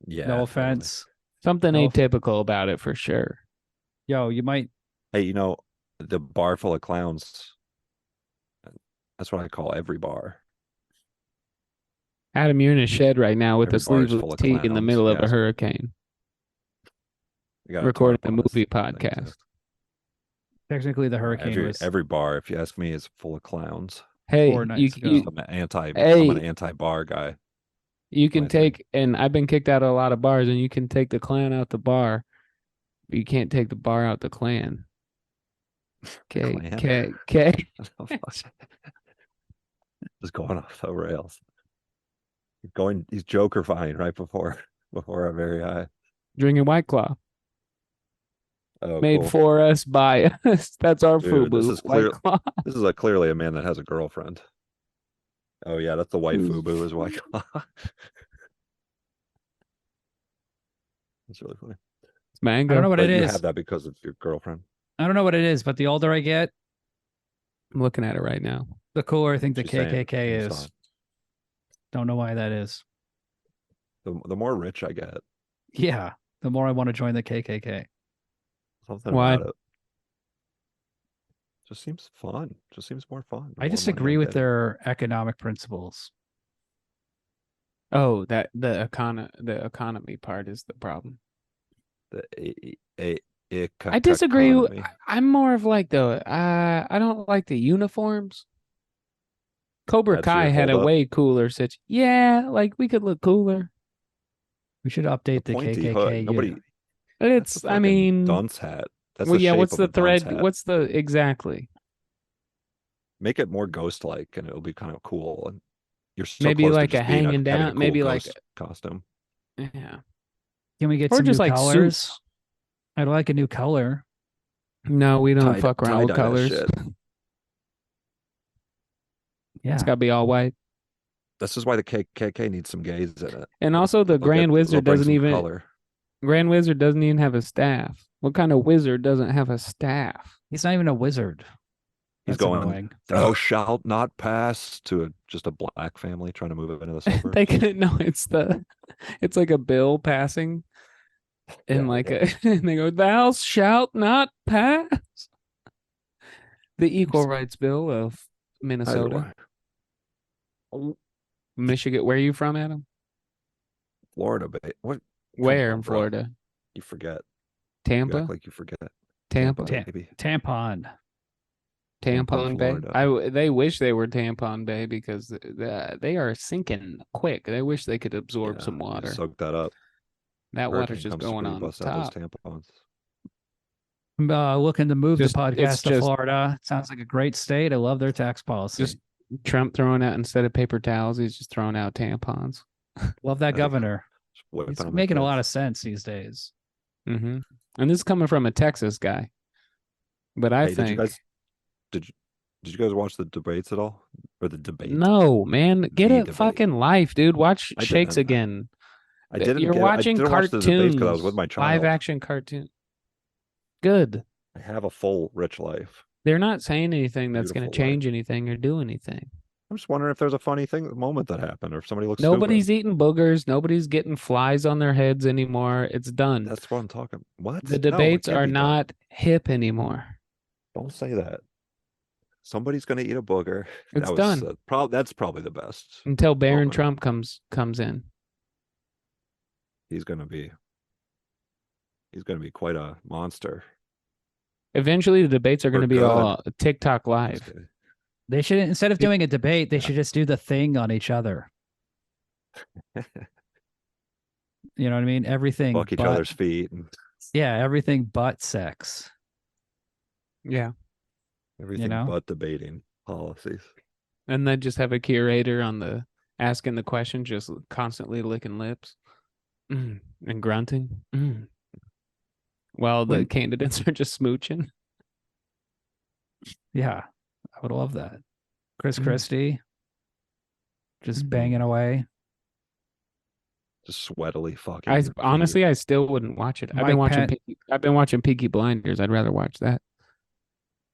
Yeah. No totally. offense. Something No. atypical about it for sure. Yo, you might. Hey, the bar full of clowns. That's what I call every bar. Adam, you're in a shed right now with Every a bar is sleeveless full of tee in the clowns, middle of a yes. hurricane, You gotta recording tarp a on this movie thing, too. podcast. Technically, the hurricane Every, was every bar, if you ask me, is full of clowns. Hey, 4 nights ago. I'm an anti. Hey. I'm an anti-bar guy. you can my thing. take, and I've been kicked out of a lot of bars, and you can take the clan out the bar, but you can't take the bar out the clan. Clan? K. Just going off the rails. He's Jokerfying right before our very eye. Drinking White Claw. Oh, Made cool. for us by us. That's our Dude, FUBU. this is White clear- Claw. This is clearly a man that has a girlfriend. Oh yeah, that's the white FUBU is white claw. That's really funny. It's mango. I don't know what But it you is. have that because of your girlfriend. I don't know what it is, but the older I get, I'm looking at it right now. the cooler I think the She's saying KKK it's is. not. Don't know why that is. The more rich I get, Yeah, the more I want to join the KKK. something Why? about it just seems fun. Just seems more fun. the I more disagree money with get. their economic principles. Oh, that the economy part is the problem. I disagree. Economy. I'm more of like I don't like the uniforms. Cobra That's Kai your had a holdup? way cooler Yeah, like we could look cooler. We should update the pointy KKK. hood. Nobody. It's that's a I fucking mean, dunce hat. That's well, the yeah, shape what's of the a dunce thread? hat. What's the exactly? Make it more ghost-like, and it'll be kind of cool. And you're so Maybe close to like a just being hanging having a down, cool maybe like ghost costume. yeah. Can we get Or some just new like colors? suits. I'd like a new color. No, we don't fuck around with Tie-dye that colors. shit. Yeah. It's got to be all white. This is why the KKK needs some gays in it. And also the They'll Grand they'll Wizard bring doesn't some even color. Grand Wizard doesn't even have a staff. What kind of wizard doesn't have a staff? He's not even a wizard. He's That's going, annoying. thou shalt not pass to just a black family trying to move into the suburbs. They can no, it's like a bill passing, and and they go, "Thou shalt not pass." The Equal Rights Bill of Minnesota, Michigan. Where are you from, Adam? Florida, babe. What? Where on, in bro. Florida? You forget. Tampa. You act like you forget. Tampa. Baby. Tampon. Tampon Bay. Florida. They wish they were Tampon Bay because they are sinking quick. They wish they could absorb some water. Soak that up. That Hurricane water's just comes going through, on bust top. out those tampons. Looking to move the It's podcast to just- Florida. Sounds like a great state. I love their tax policy. Just Trump throwing out, instead of paper towels, he's just throwing out tampons. Love that governor. Whipping He's on my making a lot kids. of sense these days. Mm-hmm. And this is coming from a Texas guy. But I Hey, think did you guys watch the debates at all? Or the debate? no, man, get The a debate. fucking life, dude. Watch I Shakes didn't- again. I didn't. You're watching I didn't watch cartoons. the debates because I was with my child. Live action cartoon. Good. I have a full rich life. They're not saying anything that's going to Beautiful life. change anything or do anything. I'm just wondering if there's a funny moment that happened, or if somebody looks. Nobody's stupid. eating boogers. Nobody's getting flies on their heads anymore. It's done. That's what I'm talking. What? The No, it debates can't are be done. not hip anymore. Don't say that. Somebody's gonna eat a booger. It's That was, done. That's probably the best. Until Barron moment. Trump comes in. He's gonna be quite a monster. Eventually, the debates are going to be good. all TikTok Just live. kidding. They should, instead of doing a debate, they should just do the thing on each other. You know what I mean? Everything. Fuck each but- other's feet. And Yeah, everything but sex. Yeah. everything know? but debating policies. And then just have a curator on the asking the question, just constantly licking lips and grunting. While the When- candidates are just smooching. Yeah, I would love that. Chris Mhm. Christie, just Mhm. banging away. Just sweatily fucking. I your feet. honestly, I still wouldn't watch it. I've Mike been watching. Pence- I've been watching Peaky Blinders. I'd rather watch that.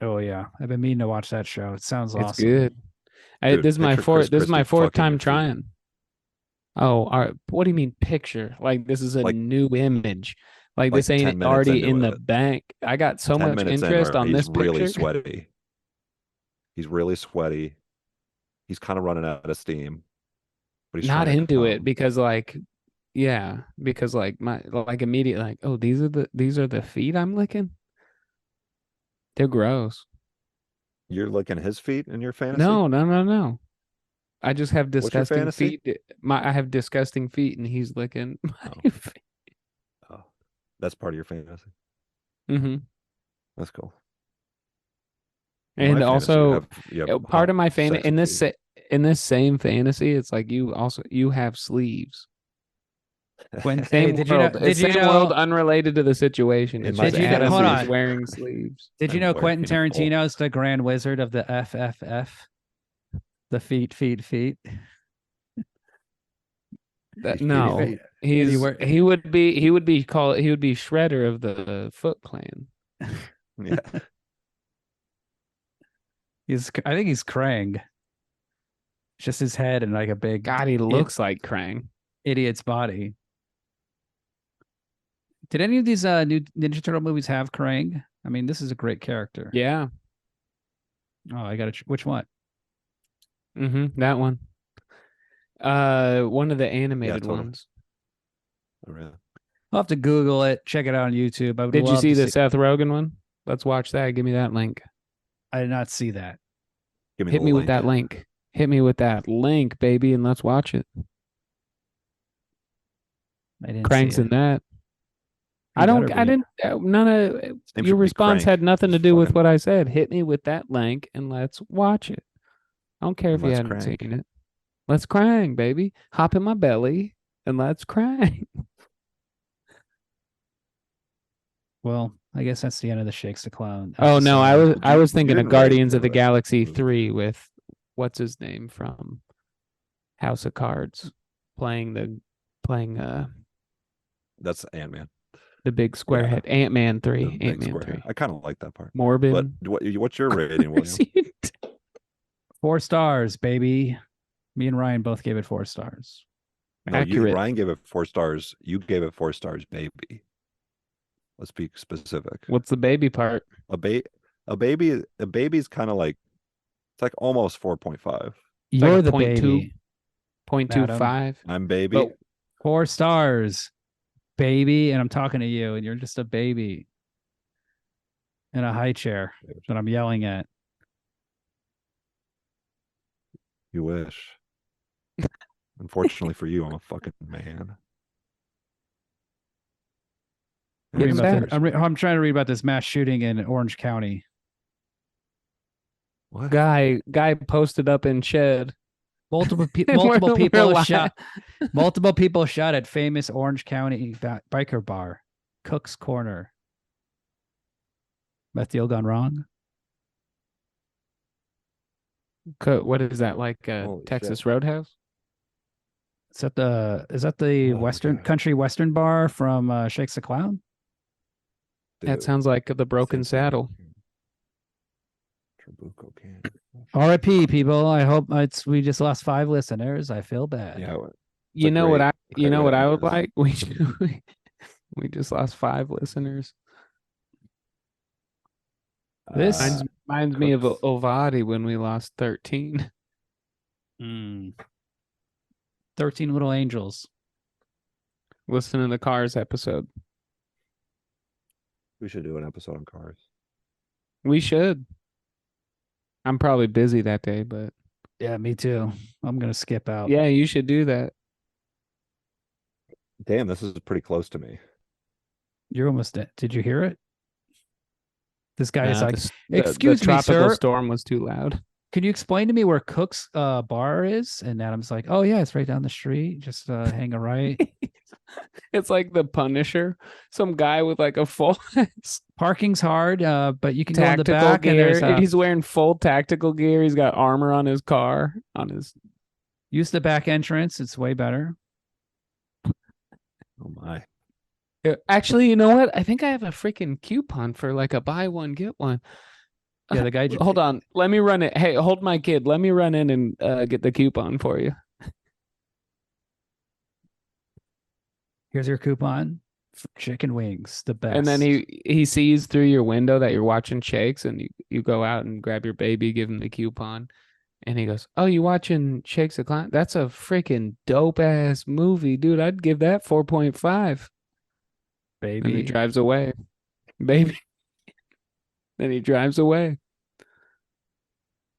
Oh yeah, I've been meaning to watch that show. It sounds It's awesome. good. Dude, This is my picture fourth. Chris This is my Christie fourth fucking time your feet. trying. Oh, all right. What do you mean picture? Like this is a Like- new image. Like like this 10 ain't minutes already into in the it. bank. I got so 10 much minutes in, interest or on he's this really picture. sweaty. He's really sweaty. He's kind of running out of steam. But he's Not trying to into it come. because my immediate like, oh, these are the feet I'm licking. They're gross. You're licking his feet in your fantasy? No. I just have What's your disgusting fantasy? feet. I have disgusting feet, and he's licking my Oh. feet. Oh, that's part of your fantasy. Mm-hmm. That's cool. And My fantasy, also, you have part hot, of my fantasy sexy in this same fantasy, it's like you have sleeves. When Same hey, world. did you Same know? world unrelated to the situation. In It's my just Did you know- Adam hold is on. wearing sleeves. Did you I'm know wearing Quentin a pole. Tarantino's the Grand Wizard of the FFF? The feet. That, He's no, pretty he would be Shredder of the Foot Clan. Yeah. I think he's Krang. It's just his head and like a big God, he looks like Krang. idiot's body. Did any of these new Ninja Turtle movies have Krang? I mean, this is a great character. Yeah. Oh, I got to. Which one? Mm-hmm. That one. One of the animated totally. ones. Oh, really? I'll have to Google it. Check it out on YouTube. I would Did you love see to the Seth Rogen one? Let's watch that. Give me that link. I did not see that. Give me Hit the me with link. that link. Hit me with that link, baby, and let's watch it. I didn't. Cranks see in it. that. You I don't. better I be. didn't. None of name your should be response Crank. had nothing to Just do with fucking- what I said. Hit me with that link and let's watch it. I don't care if you Let's hadn't crank. seen it. Let's crank, baby. Hop in my belly and let's crank. Well, I guess that's the end of the Shakes the Clown. Oh no, I was thinking didn't of Guardians really of the do it. Galaxy 3 with what's his name from House of Cards playing That's Ant-Man. The big square Yeah. head. Ant-Man 3. The big Ant-Man square 3. head. I kind of like that part. Morbid. But what's your rating, William? 4 stars, baby. Me and Ryan both gave it 4 stars. No, Accurate. Ryan gave it 4 stars. You gave it 4 stars, baby. Let's be specific. What's the baby part? A baby's kind of like, it's like almost 4.5. You're like a the 0.2. baby. 0.25. I'm baby. But 4 stars, baby. And I'm talking to you, and you're just a baby in a high chair that I'm yelling at. You wish. Unfortunately for you, I'm a fucking man. I'm trying to read about this mass shooting in Orange County. What? guy posted up in shed. Multiple people shot at famous Orange County biker bar, Cook's Corner. That deal gone wrong? What is that, like Holy Texas shit. Roadhouse? Is that the God. country western bar from Shakes the Clown? That Dude. sounds like the Broken Saddle. Trabuco can. R.I.P. people. I hope we just lost 5 listeners. I feel bad. Yeah. You know what I would is. like? We just lost 5 listeners. This Reminds me of Ovadi when we lost 13. 13 Little Angels. Listen to the Cars episode. We should do an episode on cars. We should. I'm probably busy that day, but Yeah, me too. I'm gonna skip out. yeah, you should do that. Damn, this is pretty close to me. You're almost dead. Did you hear it? This guy is Nah, like, the excuse me, tropical sir. storm was too loud. Can you explain to me where Cook's bar is? And Adam's like, oh yeah, it's right down the street. Just hang a right. It's like the Punisher, some guy with like a full Parking's hard, but you can go in the tactical back. And there's gear. He's wearing full tactical gear. He's got armor on his car. use the back entrance. It's way better. Oh my. Actually, you know what? I think I have a freaking coupon for like a buy one get one. Yeah, the guy. Hold on, let me run it. Hey, hold my kid. Let me run in and get the coupon for you. Here's your coupon. Chicken wings, the best. And then he sees through your window that you're watching Shakes, and you go out and grab your baby, give him the coupon, and he goes, "Oh, you watching Shakes the Clown? That's a freaking dope ass movie, dude. I'd give that 4.5." baby. And he drives away, baby. Then he drives away.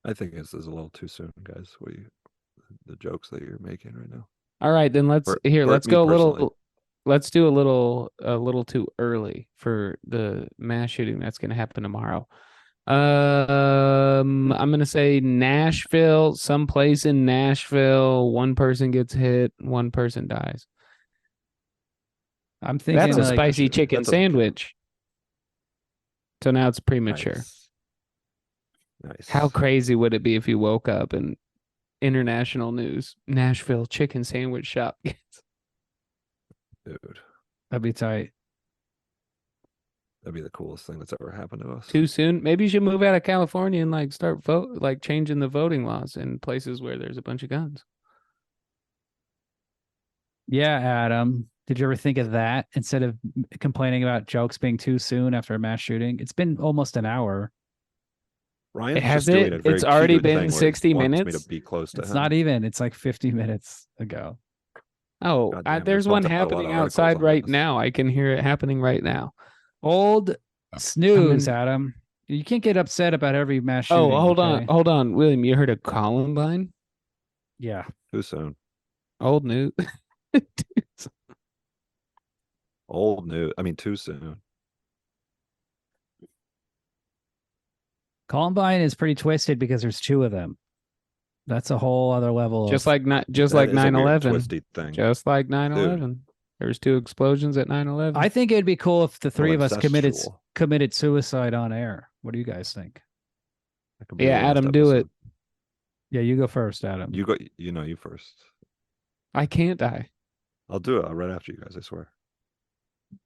I think this is a little too soon, guys. The jokes that you're making right now. All right, then let's For let's me go a personally. little. Let's do a little too early for the mass shooting that's going to happen tomorrow. I'm going to say Nashville, someplace in Nashville. One person gets hit, one person dies. I'm thinking That's a like, spicy chicken that's a- sandwich. So now it's premature. Nice. How crazy would it be if you woke up and international news, Nashville chicken sandwich shop gets. Dude, that'd be tight. that'd be the coolest thing that's ever happened to us. Too soon? Maybe you should move out of California and like start changing the voting laws in places where there's a bunch of guns. Yeah, Adam. Did you ever think of that instead of complaining about jokes being too soon after a mass shooting? It's been almost an hour. Ryan's Has just doing it? a very It's already cute been thing where he 60 wants me minutes? to be close to It's him. not even. It's like 50 minutes ago. Oh, God damn, there's this one one's got a lot of happening articles outside on right this. now. I can hear it happening right now. Old snooze, in- Adam. You can't get upset about every mass shooting. Oh, hold okay? on, William. You heard of Columbine? Yeah. Too soon. Old news. Old news. I mean, too soon. Columbine is pretty twisted because there's 2 of them. That's a whole other level. Just of, like That is a weird 9/11. twisty thing. Just like 9/11. There was 2 explosions at 9/11. I think it'd be cool if the 3 of us incestual. committed suicide on air. What do you guys think? That could be Yeah, the last Adam, do it. episode. Yeah, you go first, Adam. You go. You first. I can't die. I'll do it. I'll right after you guys. I swear.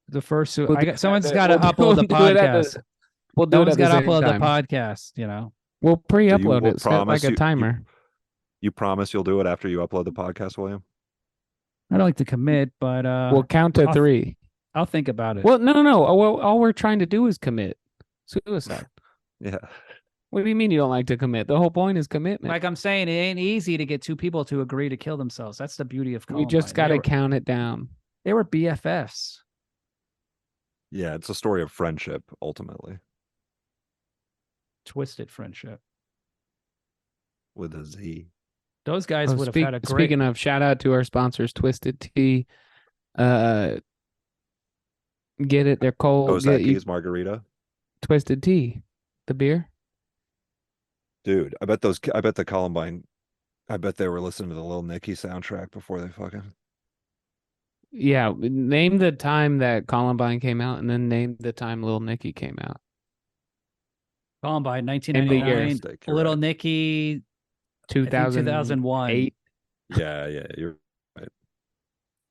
The first, We'll do it someone's at got to upload the we'll do it at podcast. We'll do it Someone's at the got to same upload time. the podcast. You know, We'll So pre-upload will it. Set like a you- timer. You promise you'll do it after you upload the podcast, William? I don't like to commit, but We'll count to I'll- 3. I'll think about it. Well, no. All we're trying to do is commit. Suicide. Yeah. What do you mean you don't like to commit? The whole point is commitment. Like I'm saying, it ain't easy to get two people to agree to kill themselves. That's the beauty of we Columbine. just got to count it down. They were BFFs. Yeah, it's a story of friendship, ultimately, Twisted friendship. with a Z. Those guys Oh, would have had a great. Speaking of, shout out to our sponsors, Twisted Tea. Get it? They're cold. Dos Get you Equis Margarita. Twisted Tea, the beer. Dude, I bet the Columbine, I bet they were listening to the Lil Nicky soundtrack before they fucking. Yeah, name the time that Columbine came out, and then name the time Lil Nicky came out. Columbine, And the year. 1999. You're Little right. Nicky, 2001. 2001. Yeah, you're right. You fucked up.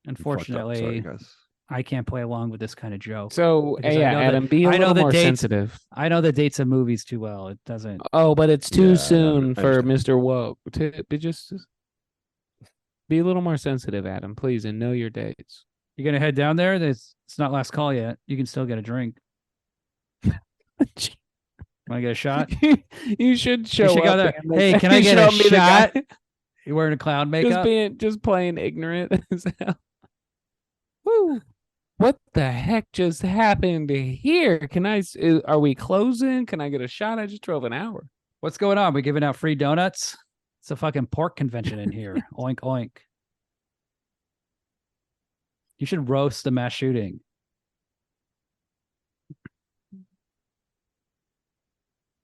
Unfortunately, Sorry, guys. I can't play along with this kind of joke. So, Because I yeah, know that- Adam, be a I know little the more dates- sensitive. I know the dates of movies too well. It doesn't. Oh, but it's Yeah, too I soon for understand. Mr. Woke to be just be a little more sensitive, Adam, please, and know your dates. You're gonna head down there. It's not last call yet. You can still get a drink. Want to get a shot? You should show You should go up. there. and Hey, can I get show a me the guy. shot? You're wearing a clown makeup. Just playing ignorant as hell. Woo! What the heck just happened here? Are we closing? Can I get a shot? I just drove an hour. What's going on? We giving out free donuts? It's a fucking pork convention in here. Oink oink. You should roast the mass shooting.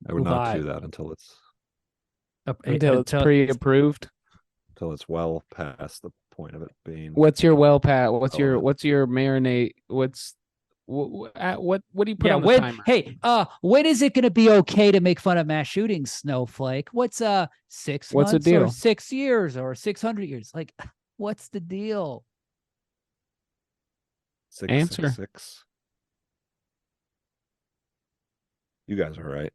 I would not do Vibe. that until it's Until it's pre-approved. well past the point of it being. What's your well, Pat? What's Oh, your yeah. what's your marinate? What do you put Yeah, on the when timer? hey, when is it gonna be okay to make fun of mass shootings, Snowflake? What's 6 What's the months or deal? 6 years or 600 years? Like, what's the deal? Answer. 666. You guys are right.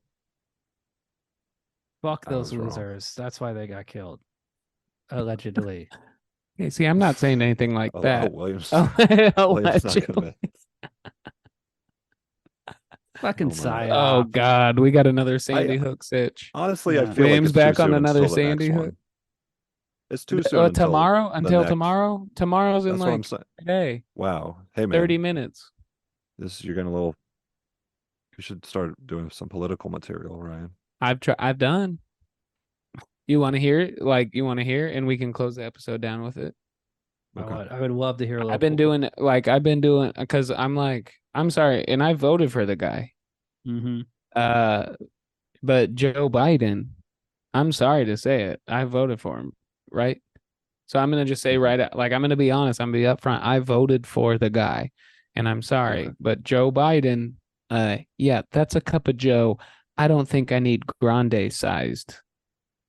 Fuck I those was wrong. losers. That's why they got killed. Allegedly. Okay, see, I'm not saying anything like that. Williams. Allegedly. Williams not gonna be- Fucking Oh, my. psyop. Oh God, we got another Sandy Hook sitch. Honestly, Yeah. I feel Williams like it's back too on soon another until the Sandy next Hook. one. It's too soon until Tomorrow? the Until next- tomorrow? Tomorrow's in That's what I'm like saying. today. Wow. Hey man, 30 minutes. you're gonna little. You should start doing some political material, Ryan. I've done. You want to hear it? Like you want to hear, and we can close the episode down with it. I would love to hear a little. I've been doing because I'm sorry, and I voted for the guy. Mm-hmm. But Joe Biden, I'm sorry to say it, I voted for him, right? So I'm gonna just say I'm gonna be honest, I'm gonna be upfront. I voted for the guy, and I'm sorry, Okay. but Joe Biden, yeah, that's a cup of Joe. I don't think I need grande sized.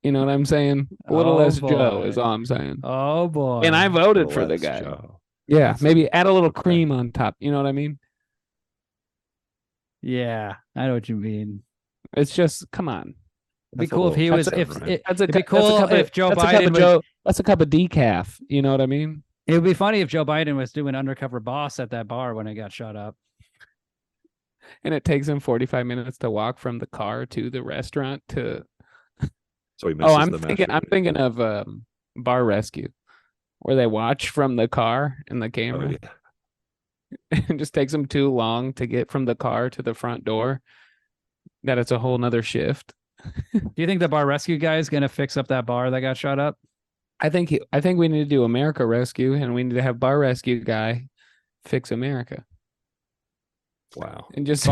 You know what I'm saying? A little Oh, less Joe boy. is all I'm saying. Oh boy. And I voted for the Less guy. Joe. Yeah, That's- maybe add a little okay. cream on top. You know what I mean? Yeah, I know what you mean. It's just come on. It'd be That's a cool if he little was. excessive, If right? it, That's a it'd be cu- that's a cool cup of- if Joe that's a cup Biden of was. Joe. That's a cup of decaf. You know what I mean? It would be funny if Joe Biden was doing undercover boss at that bar when it got shut up. And it takes him 45 minutes to walk from the car to the restaurant to. So he misses Oh, I'm the thinking. I'm master- thinking of Bar Rescue, where they watch from the car and the Oh, camera. yeah. It just takes them too long to get from the car to the front door. That it's a whole nother shift. Do you think the bar rescue guy is gonna fix up that bar that got shut up? I think we need to do America Rescue, and we need to have Bar Rescue guy fix America, Wow. and just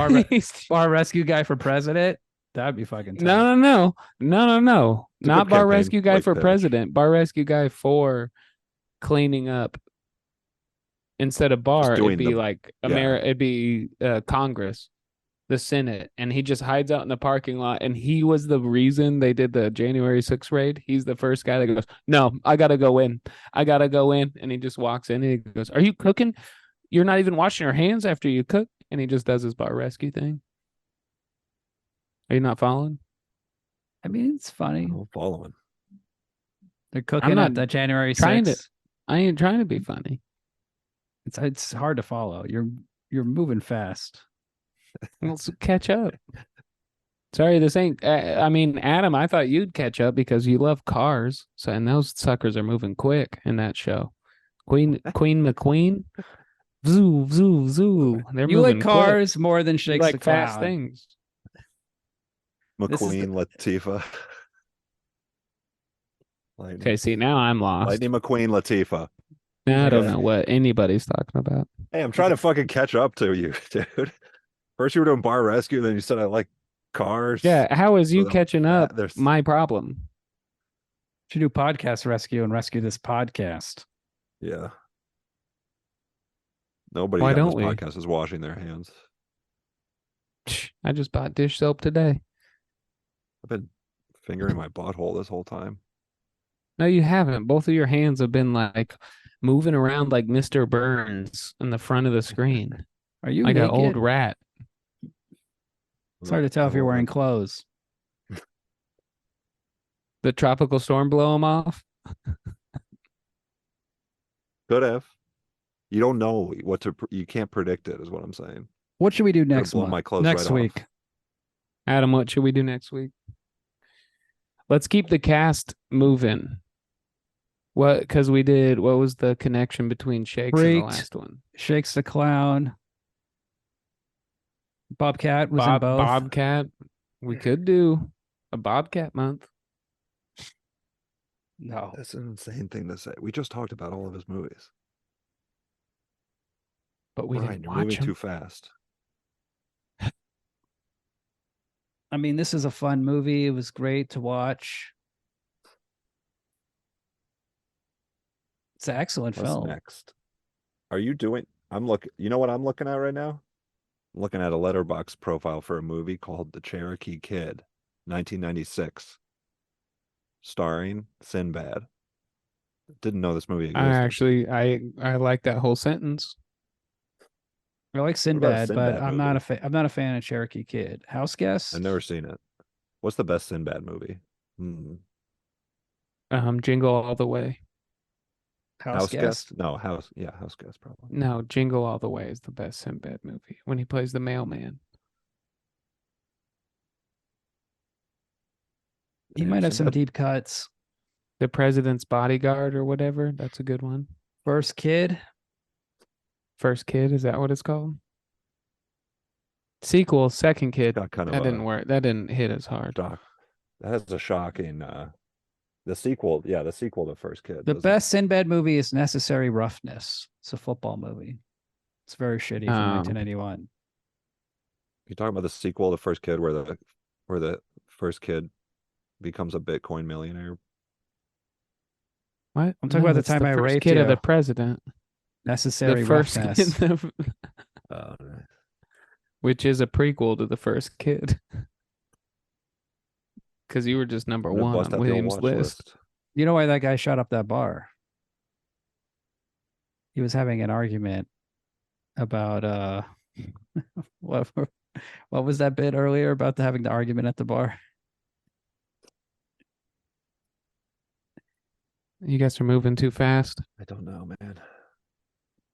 Bar rescue guy for president? That'd be fucking tight. no, It's a not good Bar campaign, Rescue guy like for pitch. president. Bar Rescue guy for cleaning up. Instead of bar, doing it'd be the- like yeah. It'd be Congress, the Senate, and he just hides out in the parking lot. And he was the reason they did the January 6th raid. He's the first guy that goes, "No, I gotta go in. I gotta go in." And he just walks in and he goes, "Are you cooking? You're not even washing your hands after you cook, and he just does his bar rescue thing. Are you not following? I mean, it's funny. I'm following. They're cooking not at the January trying 6th. I ain't trying to be funny. It's hard to follow. You're moving fast. Let's catch up. Sorry, this ain't. I mean, Adam, I thought you'd catch up because you love cars. So, and those suckers are moving quick in that show. Queen McQueen, zoo, zoo, zoo. They're You moving like cars more than quick. You Shakes like the Clown. fast things. McQueen Latifah. Okay, see, now I'm lost. Lightning McQueen Latifah. Now I don't know what anybody's talking about. Hey, I'm trying to fucking catch up to you, dude. First you were doing bar rescue, then you said I like cars. Yeah, how is you So catching up? there's- My problem. Should do podcast rescue and rescue this podcast. Yeah. Nobody Why on don't this we? podcast is washing their hands. I just bought dish soap today. I've been fingering my butthole this whole time. No, you haven't. Both of your hands have been like moving around like Mr. Burns in the front of the screen. Are you like naked? an old rat. It's hard to tell if you're wearing clothes. The tropical storm blow them off. Could have. You don't know what to. You can't predict it, is what I'm saying. What should we do next blow month? my clothes Next right week. off. Adam, what should we do next week? Let's keep the cast moving. What? Because we did. What was the connection between Shakes and the Freaked. last one? Shakes the Clown. Bobcat was in both. Bobcat. We could do a Bobcat month. No. That's an insane thing to say. We just talked about all of his movies. But we Ryan, didn't you're watch moving him. too fast. I mean, this is a fun movie. It was great to watch. It's an excellent What's film. next? Are you doing? I'm looking. You know what I'm looking at right now? I'm looking at a letterbox profile for a movie called The Cherokee Kid, 1996, starring Sinbad. Didn't know this movie existed. I like that whole sentence. I like about a Sinbad, but Sinbad I'm not movie? I'm not a fan of Cherokee Kid. House Guest. I've never seen it. What's the best Sinbad movie? Jingle All the Way. House Guest. No, House. Yeah, House Guest probably. No, Jingle All the Way is the best Sinbad movie when he plays the mailman. He might have some Sinbad- deep cuts. The President's Bodyguard or whatever. That's a good one. First Kid. First Kid, is that what it's called? Sequel, Second Kid. Got kind of That a didn't work. That didn't hit as hard. shock. That has a shocking. The sequel. Yeah, the sequel to First Kid. The doesn't- best Sinbad movie is Necessary Roughness. It's a football movie. It's very shitty from 1991. You talking about the sequel to First Kid, where the first kid becomes a Bitcoin millionaire? What? I'm talking about the it's time I first raped kid of you. the president. Necessary The first Roughness. kid, Nice. which is a prequel to the first kid. Because you were just number I'm gonna one bust on out the old Williams' watch list. You know why that guy shut up that bar? He was having an argument about what was that bit earlier about having the argument at the bar? You guys are moving too fast. I don't know, man.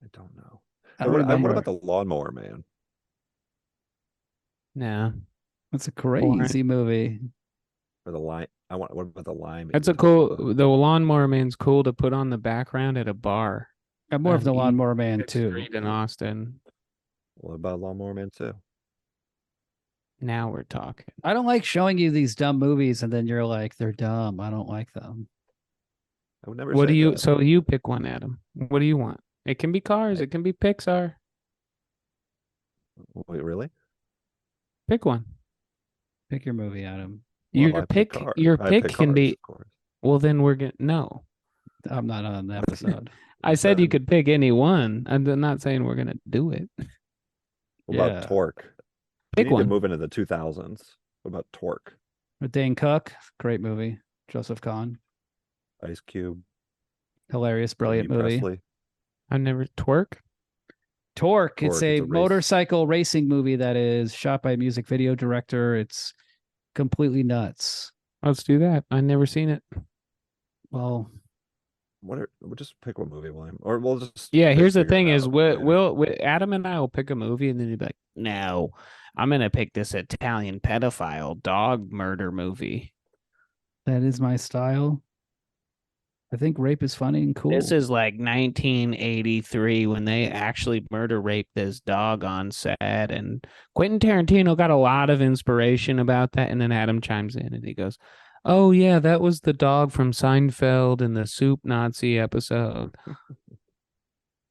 I don't know. I Hey, don't what remember. about the Lawnmower Man? Nah. It's a crazy movie. Or the line? What about the Lime? That's a cool. The Lawnmower Man's cool to put on the background at a bar. I'm more of the And Lawnmower Man It's too. street in Austin. What about Lawnmower Man too? Now we're talking. I don't like showing you these dumb movies and then you're like, they're dumb. I don't like them. I would never. What say do you? that. So you pick one, Adam. What do you want? It can be Cars. It can be Pixar. Wait, really? Pick one. Pick your movie, Adam. Well, Your I pick pick. Cars. Your I pick pick can Cars, be. of course. Well, then we're gonna no. I'm not on the episode. I said you Then- could pick any one. I'm not saying we're gonna do it. What Yeah. about Torque? Pick We need one. to move into the 2000s. What about Torque? With Dane Cook, great movie. Joseph Kahn, Ice Cube. hilarious, brilliant Tony movie. Presley. I've never twerk. Torque. It's a race. motorcycle racing movie that is shot by a music video director. It's completely nuts. Let's do that. I've never seen it. Well, We'll just pick one movie, William, or we'll just. Yeah, here's the figure it thing: is out later. Adam and I will pick a movie, and then he'd be like, "No, I'm gonna pick this Italian pedophile dog murder movie. that is my style. I think rape is funny and cool. This is like 1983 when they actually murder raped this dog on set, and Quentin Tarantino got a lot of inspiration about that. And then Adam chimes in and he goes, "Oh yeah, that was the dog from Seinfeld in the Soup Nazi episode."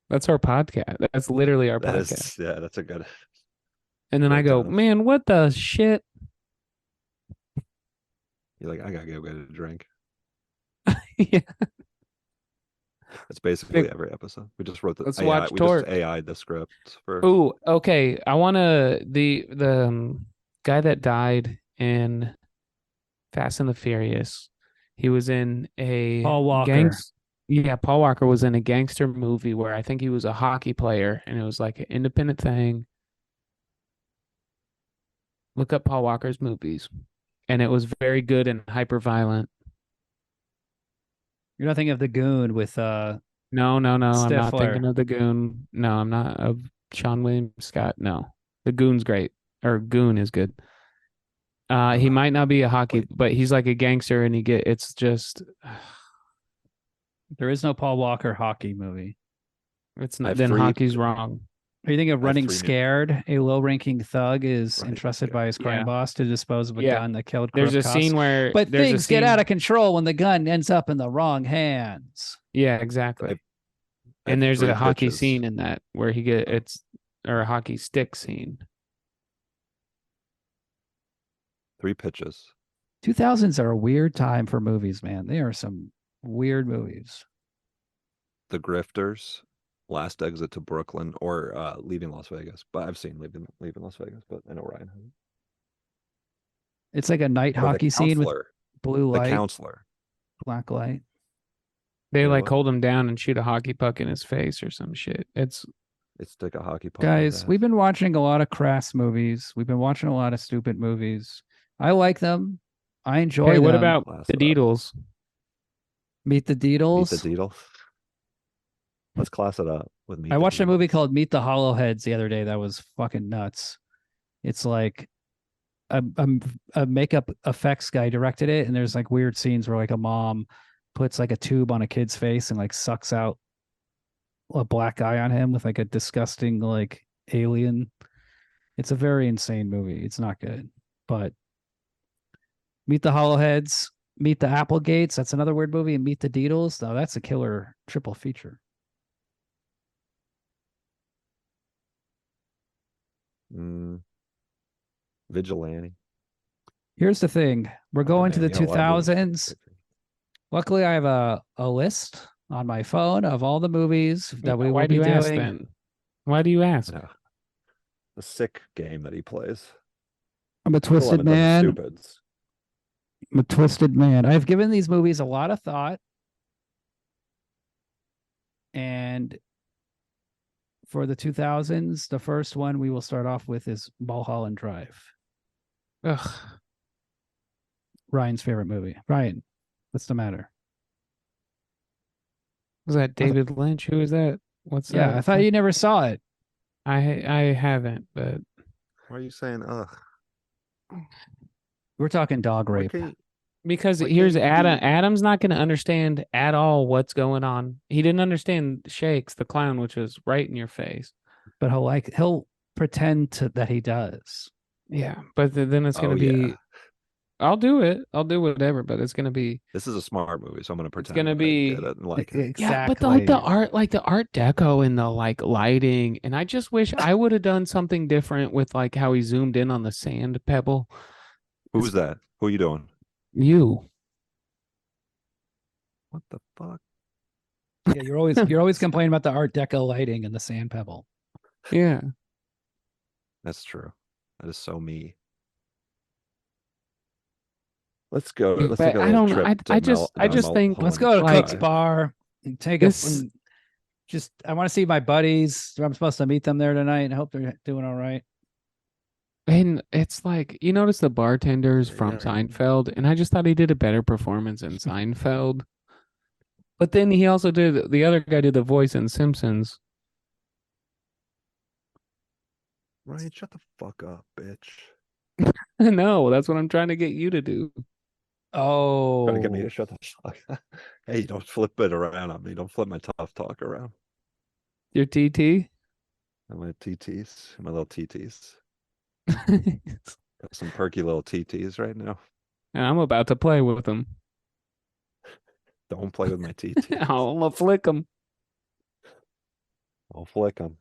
That's our podcast. That's literally our podcast. Yeah, that's a good. And then I go, Done. "Man, what the shit?" You're like, I gotta go get a drink. Yeah. That's basically every episode. We just wrote the Let's AI, watch we Torque. just AI'd the script for. Oh, okay. I want to the guy that died in Fast and the Furious. He was in a Paul Walker. Yeah, Paul Walker was in a gangster movie where I think he was a hockey player, and it was like an independent thing. Look up Paul Walker's movies, and it was very good and hyper violent. You're not thinking of The Goon with No. I'm not Stifler. thinking of The Goon. No, I'm not of Sean William Scott. No, The Goon's great, or Goon is good. He might not be a hockey, but he's like a gangster, and it's just There is no Paul Walker hockey movie. it's I not. have Then three- hockey's wrong. Are you thinking of I have Running 3 new- Scared? A low-ranking thug is Running entrusted Scared. by his crime Yeah. boss to dispose of a Yeah. gun that killed There's corrupt a cops. scene where But there's a things get scene- out of control when the gun ends up in the wrong hands. Yeah, exactly. I have And there's 3 a hockey pitches. scene in that where or a hockey stick scene. 3 pitches. 2000s are a weird time for movies, man. They are some weird movies. The Grifters, Last Exit to Brooklyn, or Leaving Las Vegas. But I've seen Leaving Las Vegas, but I know Ryan hasn't. It's like a night Or The hockey scene with Counselor. blue The light, Counselor. black light. They Yeah, like what? hold him down and shoot a hockey puck in his face or some shit. It's It's like a hockey puck. Guys, we've been watching a lot of crass movies. We've been watching a lot of stupid movies. I like them. I enjoy hey, them. what about Class the it up. Deedles? Meet the Deedles? Meet the Deedle. Let's class it up with me. I watched a movie called Meet the Hollowheads the other day that was fucking nuts. It's like a makeup effects guy directed it, and there's like weird scenes where like a mom puts like a tube on a kid's face and like sucks out a black eye on him with like a disgusting like alien. It's a very insane movie. It's not good, but Meet the Hollowheads, Meet the Applegates. That's another weird movie, and Meet the Deedles. Now that's a killer triple feature. Vigilante. Here's the thing: we're going to the Man, you got a lot of movies. 2000s. Luckily, I have a list on my phone of all the movies that we Why will do be you ask doing. then? Why do you ask? Yeah. The sick game that he plays. I'm a Still twisted haven't done the man. Stupids. I'm a twisted man. I've given these movies a lot of thought. And for the 2000s, the first one we will start off with is Mulholland Drive. Ugh. Ryan's favorite movie. Ryan, what's the matter? Was that David Lynch? Who is that? What's Yeah, that? I thought you never saw it. I haven't, but Why are you saying ugh? We're talking dog Why rape. can't you- because Why here's can't you Adam. do- Adam's not going to understand at all what's going on. He didn't understand Shakes the clown, which was right in your face. But he'll pretend that he does. Yeah, but then it's going Oh, to be. yeah. I'll do it. I'll do whatever, but it's going to be. This is a smart movie, so I'm gonna pretend. gonna that be- I get it and like it. Exactly. Yeah, but the art, like the Art Deco and the like lighting, and I just wish I would have done something different with like how he zoomed in on the sand pebble. Who's that? Who are you doing? You. What the fuck? Yeah, you're always complaining about the Art Deco lighting and the sand pebble. Yeah. That's true. That is so me. Let's go. Yeah, Let's but take a I little don't know. trip. I just think- Let's go to like- Cook's Bar and take This- a just I want to see my buddies. I'm supposed to meet them there tonight. I hope they're doing all right. And it's like, you notice the bartender's from Seinfeld, and I just thought he did a better performance in Seinfeld. But then he also did, the other guy did the voice in Simpsons. Ryan, shut the fuck up, bitch. No, that's what I'm trying to get you to do. Oh, Trying to get me to shut the fuck up. Hey, don't flip it around on me. Don't flip my tough talk around. Your TT? My TTs, my little TTs. And Got some perky little TTs right now. I'm about to play with them. Don't play with my TTs. I'm gonna flick them. I'll flick them.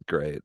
Great.